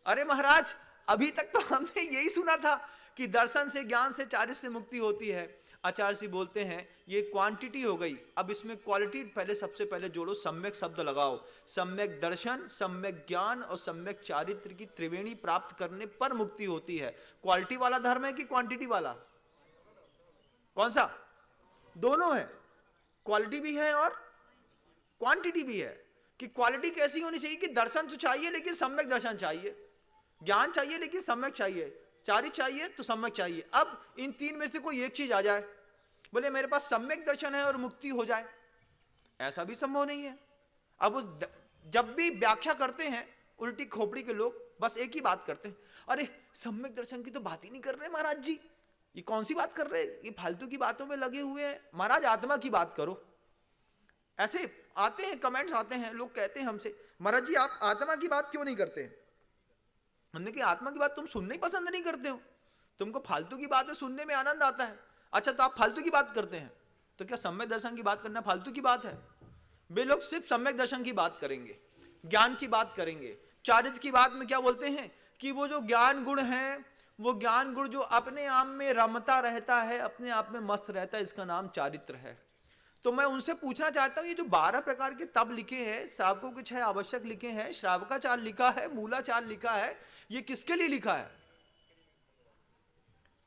अरे महाराज, अभी तक तो हमने यही सुना था कि दर्शन से, ज्ञान से, चारित्र से मुक्ति होती है। आचार्य जी बोलते हैं ये क्वांटिटी हो गई, अब इसमें क्वालिटी पहले, सबसे पहले जोड़ो, सम्यक शब्द लगाओ। सम्यक दर्शन, सम्यक ज्ञान और सम्यक चारित्र की त्रिवेणी प्राप्त करने पर मुक्ति होती है। क्वालिटी वाला धर्म है कि क्वांटिटी वाला? कौन सा? दोनों है। क्वालिटी भी है और क्वांटिटी भी है। कि क्वालिटी कैसी होनी चाहिए? कि दर्शन तो चाहिए लेकिन सम्यक दर्शन चाहिए, ज्ञान चाहिए लेकिन सम्यक चाहिए, चारित्र चाहिए तो सम्यक चाहिए। अब इन तीन में से कोई एक चीज आ जाए, बोले मेरे पास सम्यक दर्शन है और मुक्ति हो जाए, ऐसा भी संभव नहीं है। अब वो जब भी व्याख्या करते हैं उल्टी खोपड़ी के लोग, बस एक ही बात करते हैं, अरे सम्यक दर्शन की तो बात ही नहीं कर रहे महाराज जी, ये कौन सी बात कर रहे हैं, ये फालतू की बातों में लगे हुए हैं। महाराज आत्मा की बात करो। ऐसे आते हैं कमेंट्स, आते हैं लोग कहते हैं हमसे, महाराज जी आप आत्मा की बात क्यों नहीं करते? हमने कहा आत्मा की बात तुम सुनने ही पसंद नहीं करते हो, तुमको फालतू की बातें सुनने में आनंद आता है। अच्छा, तो आप फालतू की बात करते हैं, तो क्या सम्यक दर्शन की बात करना फालतू की बात है? वे लोग सिर्फ सम्यक दर्शन की बात करेंगे, ज्ञान की बात करेंगे। चारित्र की बात में क्या बोलते हैं कि वो जो ज्ञान गुण है, वो ज्ञान गुण जो अपने आप में रमता रहता है, अपने आप में मस्त रहता है, इसका नाम चारित्र है। तो मैं उनसे पूछना चाहता हूं, ये जो 12 प्रकार के तप लिखे हैं, श्रावकों के 6 आवश्यक लिखे हैं, श्रावकाचार लिखा है, मूलाचार लिखा है, ये किसके लिए लिखा है?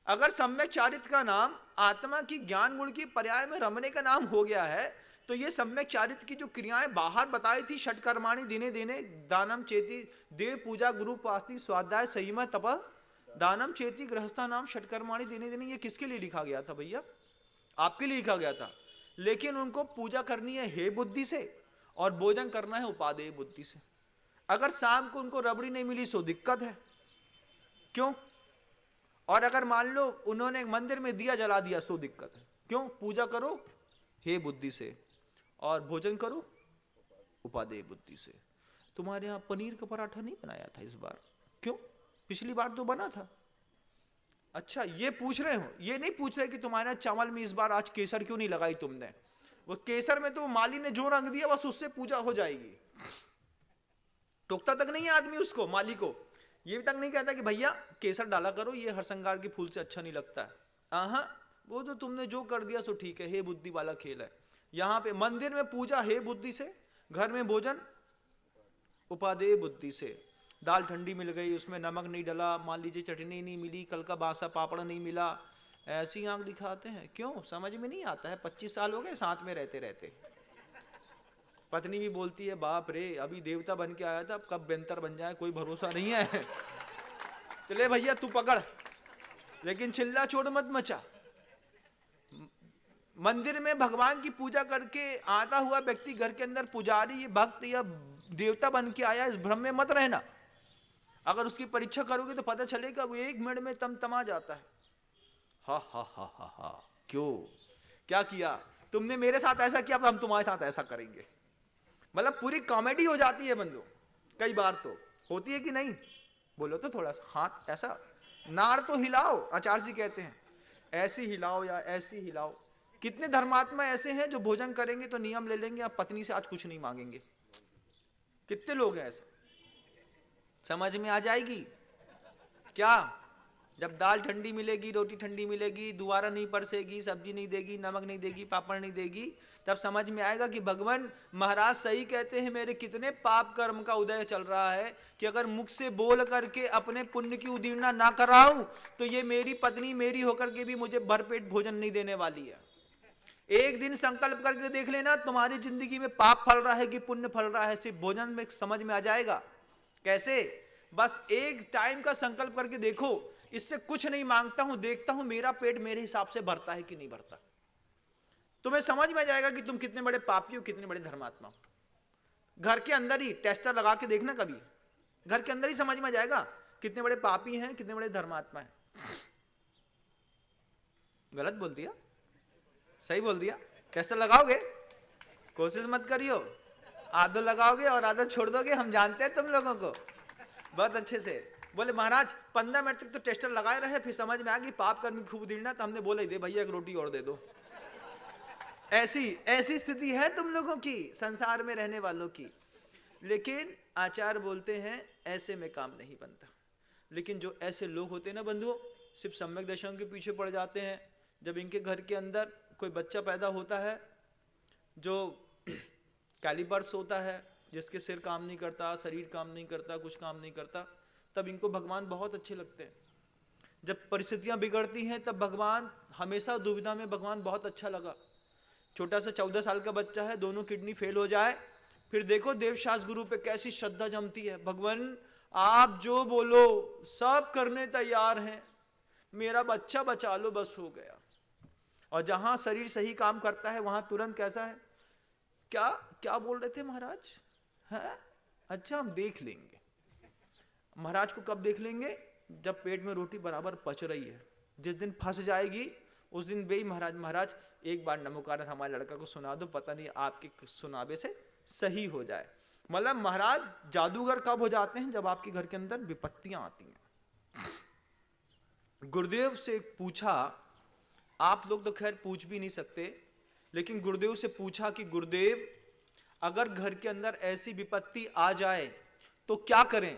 अगर सम्यक चारित्र का नाम आत्मा की ज्ञान गुण की पर्याय में रमने का नाम हो गया है, तो ये सम्यक चारित्र की जो क्रियाएं बाहर बताई थी, षटकर्माणि दिने दिने, दानम चेति, देव पूजा, गुरु उपासना, स्वाध्याय, संयम, तप, दानम चेति, गृहस्था नाम, षटकर्माणि दिने दिने, ये किसके लिए लिखा गया था भैया? आपके लिए लिखा गया था। लेकिन उनको पूजा करनी है हे बुद्धि से और भोजन करना है उपादेय बुद्धि से। अगर शाम को उनको रबड़ी नहीं मिली सो दिक्कत है, क्यों? और अगर मान लो उन्होंने मंदिर में दिया जला दिया सो दिक्कत है, क्यों? पूजा करो हे बुद्धि से और भोजन करो उपादेय बुद्धि से। तुम्हारे यहां पनीर का पराठा नहीं बनाया था इस बार, क्यों? पिछली बार तो बना था। अच्छा, ये पूछ रहे हो, ये नहीं पूछ रहे कि तुम्हारे चावल में इस बार आज केसर क्यों नहीं लगाई तुमने। वो केसर में तो माली ने जो रंग दिया बस उससे पूजा हो जाएगी। टोकता तक नहीं है आदमी उसको, माली को ये तक नहीं कहता कि भैया केसर डाला करो, ये हरसंगार के फूल से अच्छा नहीं लगता है। वो तो तुमने जो कर दिया सो ठीक है, हे बुद्धि वाला खेल है। यहाँ पे मंदिर में पूजा हे बुद्धि से, घर में भोजन उपादेय बुद्धि से। दाल ठंडी मिल गई, उसमें नमक नहीं डला, मान लीजिए चटनी नहीं मिली, कल का बासा पापड़ नहीं मिला, ऐसी आंख दिखाते हैं, क्यों? समझ में नहीं आता है। 25 साल हो गए साथ में रहते रहते। पत्नी भी बोलती है बाप रे, अभी देवता बन के आया था, अब कब बेंतर बन जाए कोई भरोसा नहीं है। चले भैया तू पकड़, लेकिन चिल्ला चोट मत मचा। मंदिर में भगवान की पूजा करके आता हुआ व्यक्ति घर के अंदर पुजारी, भक्त या देवता बन के आया, इस भ्रम में मत रहना। अगर उसकी परीक्षा करोगे तो पता चलेगा वो 1 मिनट में तमतमा जाता है। हा हा हा हा हा, क्यों, क्या किया तुमने मेरे साथ ऐसा किया, अब हम तुम्हारे साथ ऐसा करेंगे। मतलब पूरी कॉमेडी हो जाती है बंदो, कई बार तो होती है कि नहीं, बोलो तो थोड़ा सा हाथ ऐसा, नार तो हिलाओ, आचार्य जी कहते हैं ऐसी हिलाओ या ऐसी हिलाओ। कितने धर्मात्मा ऐसे हैं जो भोजन करेंगे तो नियम ले लेंगे, अब पत्नी से आज कुछ नहीं मांगेंगे, कितने लोग हैं ऐसे। समझ में आ जाएगी क्या, जब दाल ठंडी मिलेगी, रोटी ठंडी मिलेगी, दोबारा नहीं परसेगी, सब्जी नहीं देगी, नमक नहीं देगी, पापड़ नहीं देगी, तब समझ में आएगा कि भगवान महाराज सही कहते हैं, मेरे कितने पाप कर्म का उदय चल रहा है कि अगर मुख से बोल करके अपने पुण्य की उदीर्णा ना कराऊं तो ये मेरी पत्नी मेरी होकर के भी मुझे भरपेट भोजन नहीं देने वाली है। एक दिन संकल्प करके देख लेना, तुम्हारी जिंदगी में पाप फल रहा है कि पुण्य फल रहा है, सिर्फ भोजन में समझ में आ जाएगा। कैसे, बस एक टाइम का संकल्प करके देखो, इससे कुछ नहीं मांगता हूं, देखता हूं मेरा पेट मेरे हिसाब से भरता है कि नहीं भरता, तुम्हें समझ में आ जाएगा कि तुम कितने बड़े पापी हो, कितने बड़े धर्मात्मा हो। घर के अंदर ही टेस्टर लगा के देखना, कभी घर के अंदर ही समझ में आ जाएगा कितने बड़े पापी हैं, कितने बड़े धर्मात्मा हैं। गलत बोल दिया, सही बोल दिया। टेस्टर लगाओगे, कोशिश मत करियो, आधा लगाओगे और आधा छोड़ दोगे, हम जानते हैं तुम लोगों को बहुत अच्छे से। बोले महाराज 15 मिनट तक तो टेस्टर लगाए रहे, फिर समझ में आ गई पाप कर्म खूब उधेड़ना, तो हमने बोला ही दे भैया एक रोटी और दे दो। ऐसी ऐसी स्थिति है तुम लोगों की, संसार में रहने वालों की। लेकिन आचार्य बोलते हैं ऐसे में काम नहीं बनता। लेकिन जो ऐसे लोग होते हैं ना बंधुओं, सिर्फ सम्यक दर्शन के पीछे पड़ जाते हैं। जब इनके घर के अंदर कोई बच्चा पैदा होता है जो कैलिबर्स होता है, जिसके सिर काम नहीं करता, शरीर काम नहीं करता, कुछ काम नहीं करता, तब इनको भगवान बहुत अच्छे लगते हैं। जब परिस्थितियां बिगड़ती हैं तब भगवान हमेशा दुविधा में, भगवान बहुत अच्छा लगा। छोटा सा 14 साल का बच्चा है, दोनों किडनी फेल हो जाए, फिर देखो देवशास गुरु पे कैसी श्रद्धा जमती है, भगवान आप जो बोलो सब करने तैयार हैं, मेरा बच्चा बचा लो, बस हो गया। और जहां शरीर सही काम करता है वहां तुरंत कैसा है, क्या क्या बोल रहे थे महाराज, है अच्छा हम देख लेंगे। महाराज को कब देख लेंगे, जब पेट में रोटी बराबर पच रही है। जिस दिन फंस जाएगी उस दिन बेई महाराज एक बार नमोकार हमारे लड़का को सुना दो, पता नहीं आपके सुनावे से सही हो जाए। मतलब महाराज जादूगर कब हो जाते हैं, जब आपके घर के अंदर विपत्तियां आती हैं। गुरुदेव से पूछा, आप लोग तो खैर पूछ भी नहीं सकते, लेकिन गुरुदेव से पूछा कि गुरुदेव अगर घर के अंदर ऐसी विपत्ति आ जाए तो क्या करें।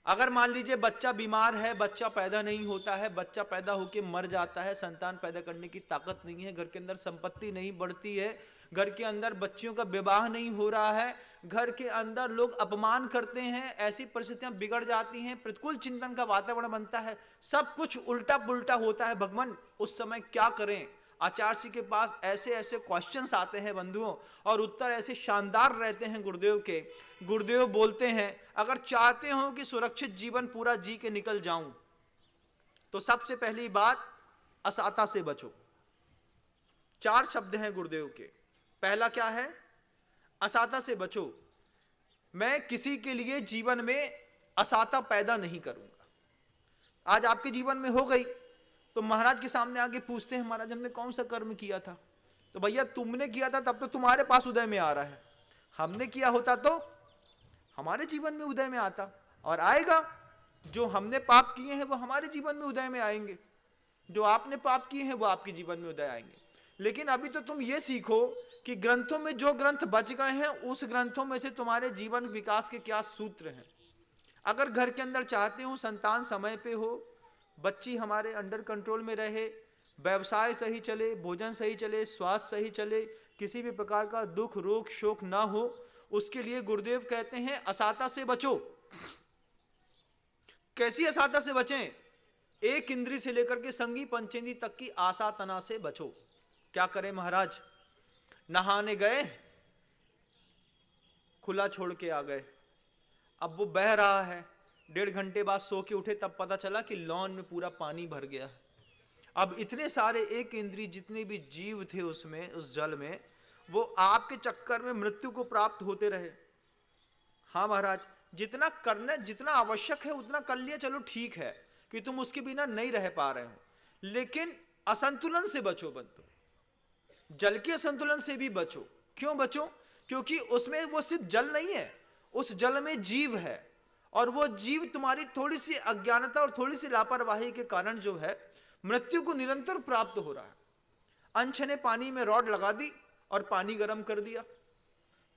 अगर मान लीजिए बच्चा बीमार है, बच्चा पैदा नहीं होता है, बच्चा पैदा होकर मर जाता है, संतान पैदा करने की ताकत नहीं है, घर के अंदर संपत्ति नहीं बढ़ती है, घर के अंदर बच्चियों का विवाह नहीं हो रहा है, घर के अंदर लोग अपमान करते हैं, ऐसी परिस्थितियां बिगड़ जाती हैं, प्रतिकूल चिंतन का वातावरण बनता है, सब कुछ उल्टा पुल्टा होता है, भगवान उस समय क्या करें। आचार्य जी के पास ऐसे ऐसे क्वेश्चंस आते हैं बंधुओं, और उत्तर ऐसे शानदार रहते हैं गुरुदेव के। गुरुदेव बोलते हैं अगर चाहते हो कि सुरक्षित जीवन पूरा जी के निकल जाऊं तो सबसे पहली बात असाता से बचो। 4 शब्द हैं गुरुदेव के। पहला क्या है, असाता से बचो। मैं किसी के लिए जीवन में असाता पैदा नहीं करूंगा। आज आपके जीवन में हो गई तो महाराज के सामने आके पूछते हैं महाराज हमने कौन सा कर्म किया था, तो भैया तुमने किया था तब तो तुम्हारे पास उदय में आ रहा है, हमने किया होता तो हमारे जीवन में उदय में आता, और आएगा। जो हमने पाप किए हैं वो हमारे जीवन में उदय में आएंगे, जो आपने पाप किए हैं वो आपके जीवन में उदय आएंगे। लेकिन अभी तो तुम ये सीखो कि ग्रंथों में जो ग्रंथ बच गए हैं उस ग्रंथों में से तुम्हारे जीवन विकास के क्या सूत्र हैं। अगर घर के अंदर चाहते हो संतान समय पे हो, बच्ची हमारे अंडर कंट्रोल में रहे, व्यवसाय सही चले, भोजन सही चले, स्वास्थ्य सही चले, किसी भी प्रकार का दुख रोग शोक ना हो, उसके लिए गुरुदेव कहते हैं असाता से बचो। कैसी असाता से बचें, एक इंद्री से लेकर के संगी पंचेंद्री तक की आशा तना से बचो। क्या करें महाराज, नहाने गए खुला छोड़ के आ गए, अब वो बह रहा है, 1.5 घंटे बाद सो के उठे तब पता चला कि लॉन में पूरा पानी भर गया। अब इतने सारे एक इंद्री जितने भी जीव थे उसमें, उस जल में, वो आपके चक्कर में मृत्यु को प्राप्त होते रहे। हाँ महाराज, जितना करना, जितना आवश्यक है उतना कर लिया, चलो ठीक है कि तुम उसके बिना नहीं रह पा रहे हो, लेकिन असंतुलन से बचो बंधु, जल के असंतुलन से भी बचो। क्यों बचो? क्योंकि उसमें वो सिर्फ जल नहीं है, उस जल में जीव है, और वो जीव तुम्हारी थोड़ी सी अज्ञानता और थोड़ी सी लापरवाही के कारण जो है मृत्यु को निरंतर प्राप्त हो रहा है। अंश ने पानी में रॉड लगा दी और पानी गर्म कर दिया।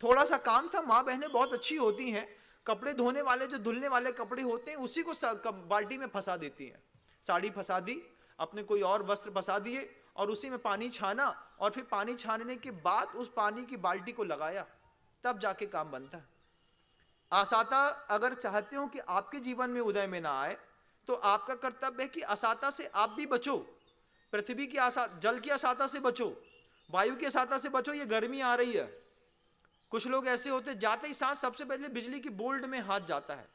थोड़ा सा काम था, माँ बहनें बहुत अच्छी होती हैं, कपड़े धोने वाले जो धुलने वाले कपड़े होते हैं उसी को बाल्टी में फंसा देती हैं। साड़ी फंसा दी, अपने कोई और वस्त्र फंसा दिए और उसी में पानी छाना, और फिर पानी छानने के बाद उस पानी की बाल्टी को लगाया, तब जाके काम बनता है। असाता अगर चाहते हो कि आपके जीवन में उदय में ना आए, तो आपका कर्तव्य है कि असाता से आप भी बचो। पृथ्वी की जल की असाता से बचो, वायु की असाता से बचो। ये गर्मी आ रही है, कुछ लोग ऐसे होते जाते ही साथ सबसे पहले बिजली की बोल्ट में हाथ जाता है।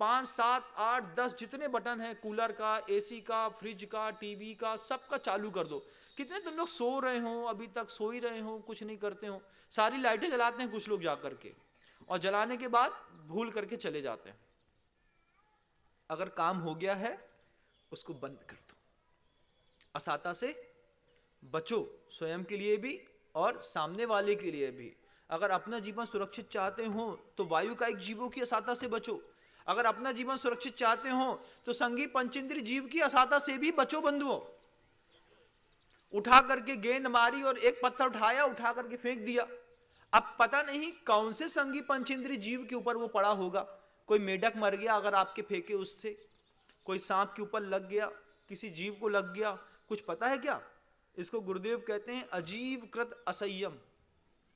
5, 7, 8, 10 जितने बटन हैं, कूलर का, एसी का, फ्रिज का, टीवी का, सबका चालू कर दो। कितने तुम लोग सो रहे हो, अभी तक सो ही रहे हो, कुछ नहीं करते हो। सारी लाइटें जलाते हैं कुछ लोग जा करके, और जलाने के बाद भूल करके चले जाते हैं। अगर काम हो गया है उसको बंद कर दो। असाता से बचो, स्वयं के लिए भी और सामने वाले के लिए भी। अगर अपना जीवन सुरक्षित चाहते हो तो वायु का एक जीवों की असाता से बचो। अगर अपना जीवन सुरक्षित चाहते हो तो संगी पंचेंद्रिय जीव की असाता से भी बचो बंधुओं। उठा करके गेंद मारी और एक पत्थर उठाया, उठा करके फेंक दिया। अब पता नहीं कौन से संगी पंचेंद्रिय जीव के ऊपर वो पड़ा होगा। कोई मेढक मर गया अगर आपके फेंके उससे, कोई सांप के ऊपर लग गया, किसी जीव को लग गया, कुछ पता है क्या? इसको गुरुदेव कहते हैं अजीव कृत असंयम।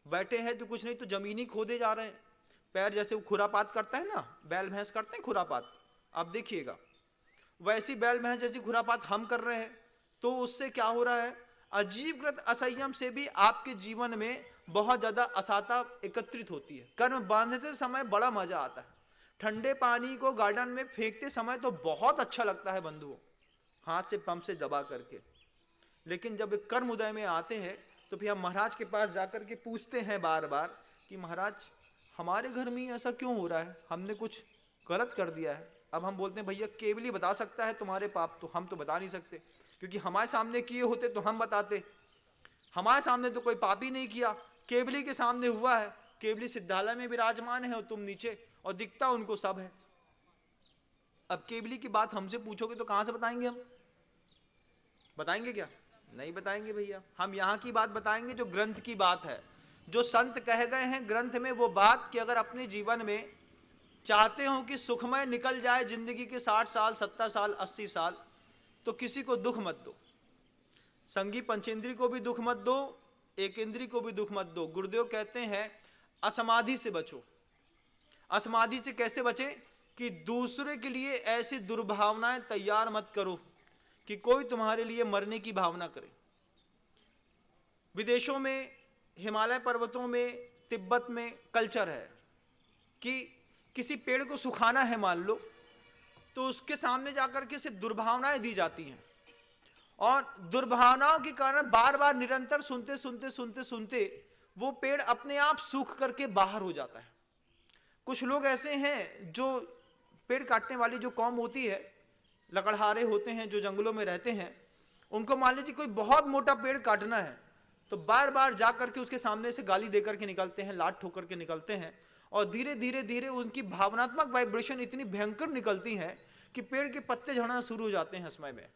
बैठे हैं तो कुछ नहीं तो जमीनी खोदे जा रहे हैं। पैर जैसे वो खुरापात करता है ना, बैल भैंस करते हैं खुरापात, आप देखिएगा, वैसी बैल भैंस जैसी खुरापात हम कर रहे हैं। तो उससे क्या हो रहा है? अजीवकृत असंयम से भी आपके जीवन में बहुत ज्यादा असाता एकत्रित होती है। कर्म बांधते समय बड़ा मजा आता है। ठंडे पानी को गार्डन में फेंकते समय तो बहुत अच्छा लगता है बंधुओं, हाथ से पंप से दबा करके। लेकिन जब कर्म उदय में आते हैं तो फिर हम महाराज के पास जाकर के पूछते हैं बार बार कि महाराज हमारे घर में ऐसा क्यों हो रहा है, हमने कुछ गलत कर दिया है। अब हम बोलते हैं भैया केवल ही बता सकता है तुम्हारे पाप, तो हम तो बता नहीं सकते, क्योंकि हमारे सामने किए होते तो हम बताते। हमारे सामने तो कोई पाप ही नहीं किया, केवली के सामने हुआ है। केवली सिद्धालय में विराजमान है और तुम नीचे, और दिखता उनको सब है। अब केवली की बात हमसे पूछोगे तो कहां से बताएंगे? हम बताएंगे क्या? नहीं बताएंगे भैया। हम यहाँ की बात बताएंगे जो ग्रंथ की बात है, जो संत कह गए हैं ग्रंथ में वो बात, कि अगर अपने जीवन में चाहते हो कि सुखमय निकल जाए जिंदगी के 60 साल, 70 साल, 80 साल, तो किसी को दुख मत दो। संगी पंचेंद्री को भी दुख मत दो, एक इंद्री को भी दुख मत दो। गुरुदेव कहते हैं असमाधि से बचो। असमाधि से कैसे बचे? कि दूसरे के लिए ऐसी दुर्भावनाएं तैयार मत करो कि कोई तुम्हारे लिए मरने की भावना करे। विदेशों में, हिमालय पर्वतों में, तिब्बत में कल्चर है कि किसी पेड़ को सुखाना है मान लो, तो उसके सामने जाकर के सिर्फ दुर्भावनाएं दी जाती हैं, और दुर्भावनाओं के कारण बार बार निरंतर सुनते सुनते सुनते सुनते वो पेड़ अपने आप सूख करके बाहर हो जाता है। कुछ लोग ऐसे हैं जो पेड़ काटने वाली जो कौम होती है, लकड़हारे होते हैं जो जंगलों में रहते हैं, उनको मान लीजिए कोई बहुत मोटा पेड़ काटना है तो बार बार जा करके उसके सामने से गाली देकर के निकलते हैं, लात ठोकर के निकलते हैं, और धीरे धीरे धीरे उनकी भावनात्मक वाइब्रेशन इतनी भयंकर निकलती है कि पेड़ के पत्ते झड़ना शुरू हो जाते हैं समय में,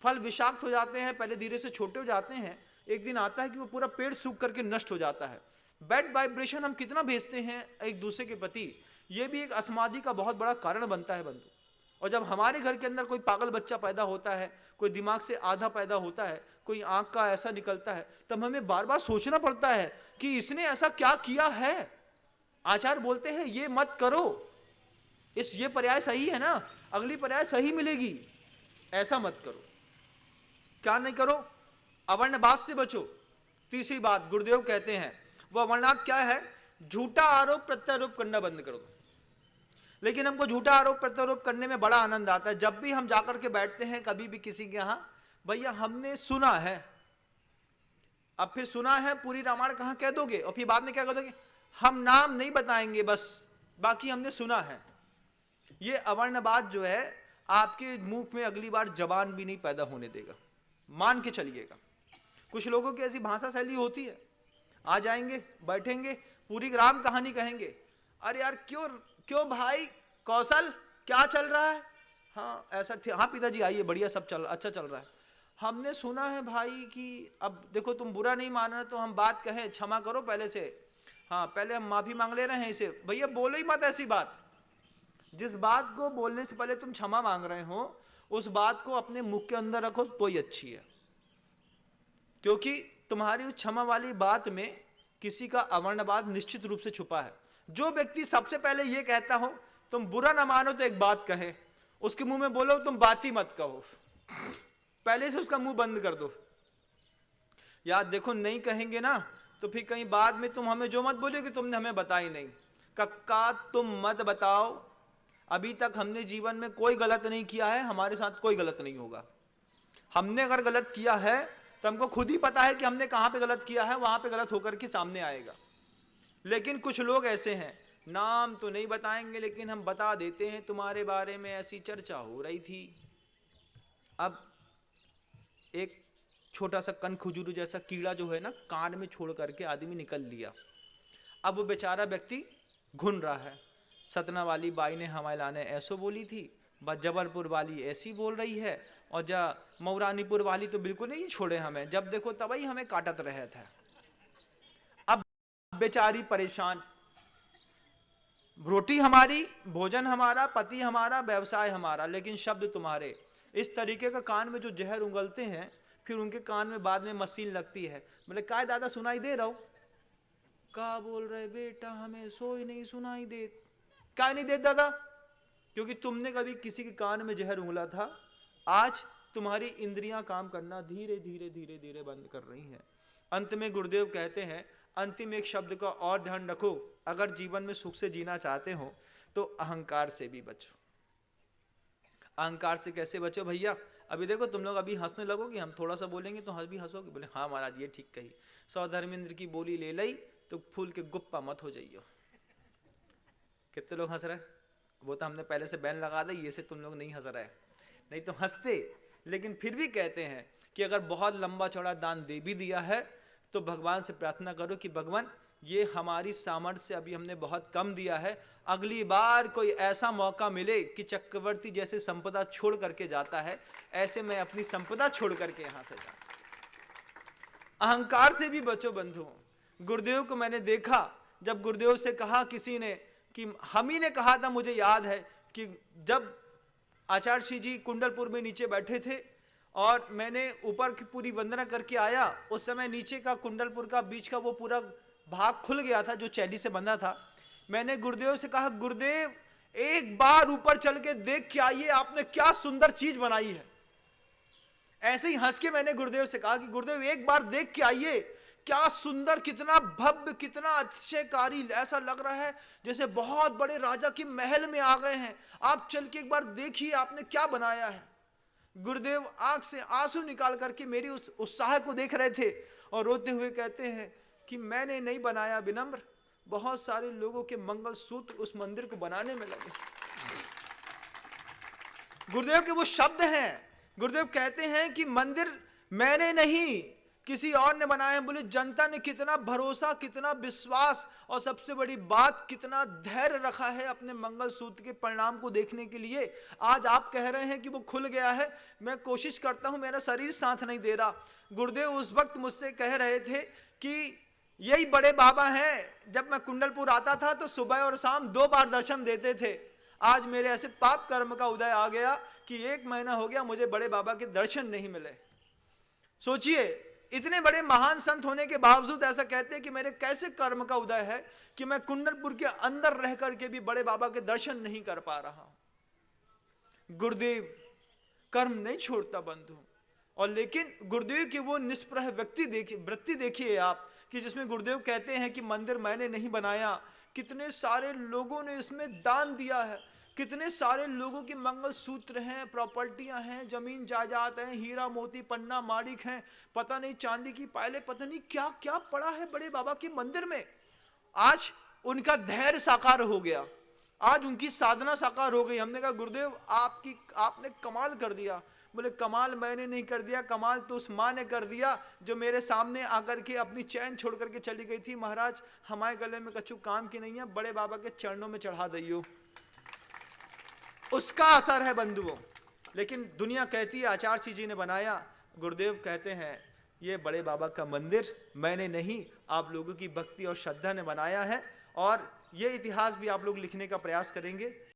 फल विषाक्त हो जाते हैं, पहले धीरे से छोटे हो जाते हैं, एक दिन आता है कि वो पूरा पेड़ सूख करके नष्ट हो जाता है। बैड वाइब्रेशन हम कितना भेजते हैं एक दूसरे के प्रति, ये भी एक असमाधि का बहुत बड़ा कारण बनता है बंधु। और जब हमारे घर के अंदर कोई पागल बच्चा पैदा होता है, कोई दिमाग से आधा पैदा होता है, कोई आंख का ऐसा निकलता है, तब हमें बार बार सोचना पड़ता है कि इसने ऐसा क्या किया है। आचार्य बोलते हैं ये मत करो, ये पर्याय सही है ना, अगली पर्याय सही मिलेगी, ऐसा मत करो। क्या नहीं करो? अवर्णवाद से बचो। तीसरी बात गुरुदेव कहते हैं वो अवर्णवाद क्या है? झूठा आरोप प्रत्यारोप करना बंद कर दो। लेकिन हमको झूठा आरोप प्रत्यारोप करने में बड़ा आनंद आता है। जब भी हम जाकर के बैठते हैं कभी भी किसी के यहां, भैया हमने सुना है, अब फिर सुना है पूरी रामायण कहां कह दोगे, और फिर बाद में क्या कह दोगे? हम नाम नहीं बताएंगे, बस बाकी हमने सुना है। ये अवर्णवाद जो है आपके मुख में अगली बार जबान भी नहीं पैदा होने देगा। मान के चलिएगा। कुछ लोगों की ऐसी भाषा शैली होती है, आ जाएंगे, बैठेंगे, पूरी राम कहानी कहेंगे। अरे यार क्यों क्यों भाई कौशल, क्या चल रहा है? हाँ ऐसा, हाँ पिताजी आइए, बढ़िया सब अच्छा चल रहा है। हमने सुना है भाई कि अब देखो तुम बुरा नहीं मानना तो हम बात कहें, क्षमा करो पहले से, हाँ पहले हम माफी मांग ले रहे हैं इसे। भैया बोलो ही मत ऐसी बात। जिस बात को बोलने से पहले तुम क्षमा मांग रहे हो, उस बात को अपने मुख के अंदर रखो तो ही अच्छी है, क्योंकि तुम्हारी उस क्षमा वाली बात में किसी का अवर्णवाद निश्चित रूप से छुपा है। जो व्यक्ति सबसे पहले यह कहता हो तुम बुरा ना मानो तो एक बात कहे, उसके मुंह में बोलो तुम बात ही मत कहो, पहले से उसका मुंह बंद कर दो। याद देखो, नहीं कहेंगे ना तो फिर कहीं बाद में तुम हमें जो मत बोलोगे तुमने हमें बताई नहीं। कक्का तुम मत बताओ, अभी तक हमने जीवन में कोई गलत नहीं किया है, हमारे साथ कोई गलत नहीं होगा। हमने अगर गलत किया है तो हमको खुद ही पता है कि हमने कहां पे गलत किया है, वहां पे गलत होकर के सामने आएगा। लेकिन कुछ लोग ऐसे हैं, नाम तो नहीं बताएंगे लेकिन हम बता देते हैं, तुम्हारे बारे में ऐसी चर्चा हो रही थी। अब एक छोटा सा कनखुजूर जैसा कीड़ा जो है ना, कान में छोड़ करके आदमी निकल लिया। अब वो बेचारा व्यक्ति घुन रहा है, सतना वाली बाई ने हमारे लाने ऐसो बोली थी, जबलपुर वाली ऐसी बोल रही है, और जा मौरानीपुर वाली तो बिल्कुल नहीं छोड़े हमें, जब देखो तब ही हमें काटत रहे थे। अब बेचारी परेशान, रोटी हमारी, भोजन हमारा, पति हमारा, व्यवसाय हमारा, लेकिन शब्द तुम्हारे। इस तरीके का कान में जो जहर उंगलते हैं, फिर उनके कान में बाद में मशीन लगती है। बोले काय दादा सुनाई दे रहा हो? का बोल रहे बेटा, हमें सोई नहीं सुनाई दे। क्या नहीं दे दादा? क्योंकि तुमने कभी किसी के कान में जहर उंगला था। आज तुम्हारी इंद्रियां काम करना धीरे धीरे धीरे धीरे बंद कर रही हैं। अंत में गुरुदेव कहते हैं, अंतिम एक शब्द का और ध्यान रखो, अगर जीवन में सुख से जीना चाहते हो तो अहंकार से भी बचो। अहंकार से कैसे बचो भैया? अभी देखो तुम लोग अभी हंसने लगोगे, हम थोड़ा सा बोलेंगे तो भी हंसोगे, बोले हाँ महाराज ये ठीक कही, 100 धर्मेंद्र की बोली ले लई तो फूल के गुप्पा मत हो जाइयो। कितने लोग हंस रहे? वो तो हमने पहले से बैन लगा दी, ये से तुम लोग नहीं हंस रहे, नहीं तो हंसते। लेकिन फिर भी कहते हैं कि अगर बहुत लंबा चौड़ा दान दे भी दिया है तो भगवान से प्रार्थना करो कि भगवान ये हमारी सामर्थ्य से अभी हमने बहुत कम दिया है, अगली बार कोई ऐसा मौका मिले कि चक्रवर्ती जैसे संपदा छोड़ करके जाता है, ऐसे मैं अपनी संपदा छोड़ करके यहां से जाऊं। अहंकार से भी बचो बंधुओं। गुरुदेव को मैंने देखा, जब गुरुदेव से कहा किसी ने, कि हम ही ने कहा था, मुझे याद है कि जब आचार्य श्री जी कुंडलपुर में नीचे बैठे थे और मैंने ऊपर की पूरी वंदना करके आया, उस समय नीचे का कुंडलपुर का बीच का वो पूरा भाग खुल गया था जो चैली से बंधा था। मैंने गुरुदेव से कहा, गुरुदेव एक बार ऊपर चल के देख के आइए, आपने क्या सुंदर चीज बनाई है। ऐसे ही हंस के मैंने गुरुदेव से कहा कि गुरुदेव एक बार देख के आइए, क्या सुंदर, कितना भव्य, कितना अतिशयकारी, ऐसा लग रहा है जैसे बहुत बड़े राजा के महल में आ गए हैं। आप चल के एक बार देखिए आपने क्या बनाया है। गुरुदेव आंख से आंसू निकाल करके मेरी उस उत्साह को देख रहे थे और रोते हुए कहते हैं कि मैंने नहीं बनाया विनम्र, बहुत सारे लोगों के मंगल सूत्र उस मंदिर को बनाने में लगे। गुरुदेव के वो शब्द हैं। गुरुदेव कहते हैं कि मंदिर मैंने नहीं किसी और ने बनाया है। बोले जनता ने कितना भरोसा, कितना विश्वास और सबसे बड़ी बात कितना धैर्य रखा है अपने मंगल सूत्र के परिणाम को देखने के लिए। आज आप कह रहे हैं कि वो खुल गया है, मैं कोशिश करता हूं, मेरा शरीर साथ नहीं दे रहा। गुरुदेव उस वक्त मुझसे कह रहे थे कि यही बड़े बाबा हैं, जब मैं कुंडलपुर आता था तो सुबह और शाम 2 बार दर्शन देते थे। आज मेरे ऐसे पाप कर्म का उदय आ गया कि 1 महीना हो गया मुझे बड़े बाबा के दर्शन नहीं मिले। सोचिए, इतने बड़े महान संत होने के बावजूद ऐसा कहते हैं कि मेरे कैसे कर्म का उदय है कि मैं कुंडलपुर के अंदर रह करके भी बड़े बाबा के दर्शन नहीं कर पा रहा हूं। गुरुदेव कर्म नहीं छोड़ता बंधु। और लेकिन गुरुदेव की वो निष्प्रह वृत्ति देखिए आप, कि जिसमें गुरुदेव कहते हैं कि मंदिर मैंने नहीं बनाया, कितने सारे लोगों ने इसमें दान दिया है, कितने सारे लोगों के मंगल सूत्र हैं, प्रॉपर्टियां हैं, जमीन जायदाद हैं, हीरा मोती पन्ना माणिक हैं, पता नहीं चांदी की पायले, पता नहीं क्या क्या पड़ा है बड़े बाबा के मंदिर में। आज उनका धैर्य साकार हो गया, आज उनकी साधना साकार हो गई। हमने कहा गुरुदेव आपने कमाल कर दिया, बोले कमाल मैंने नहीं कर दिया, कमाल तो उस माँ ने कर दिया जो मेरे सामने आकर के अपनी चैन छोड़ करके चली गई थी। महाराज हमारे गले में कछु काम की नहीं है, बड़े बाबा के चरणों में चढ़ा दियो। उसका असर है बंधुओं। लेकिन दुनिया कहती है आचार्य सिंह जी ने बनाया, गुरुदेव कहते हैं ये बड़े बाबा का मंदिर मैंने नहीं, आप लोगों की भक्ति और श्रद्धा ने बनाया है, और ये इतिहास भी आप लोग लिखने का प्रयास करेंगे।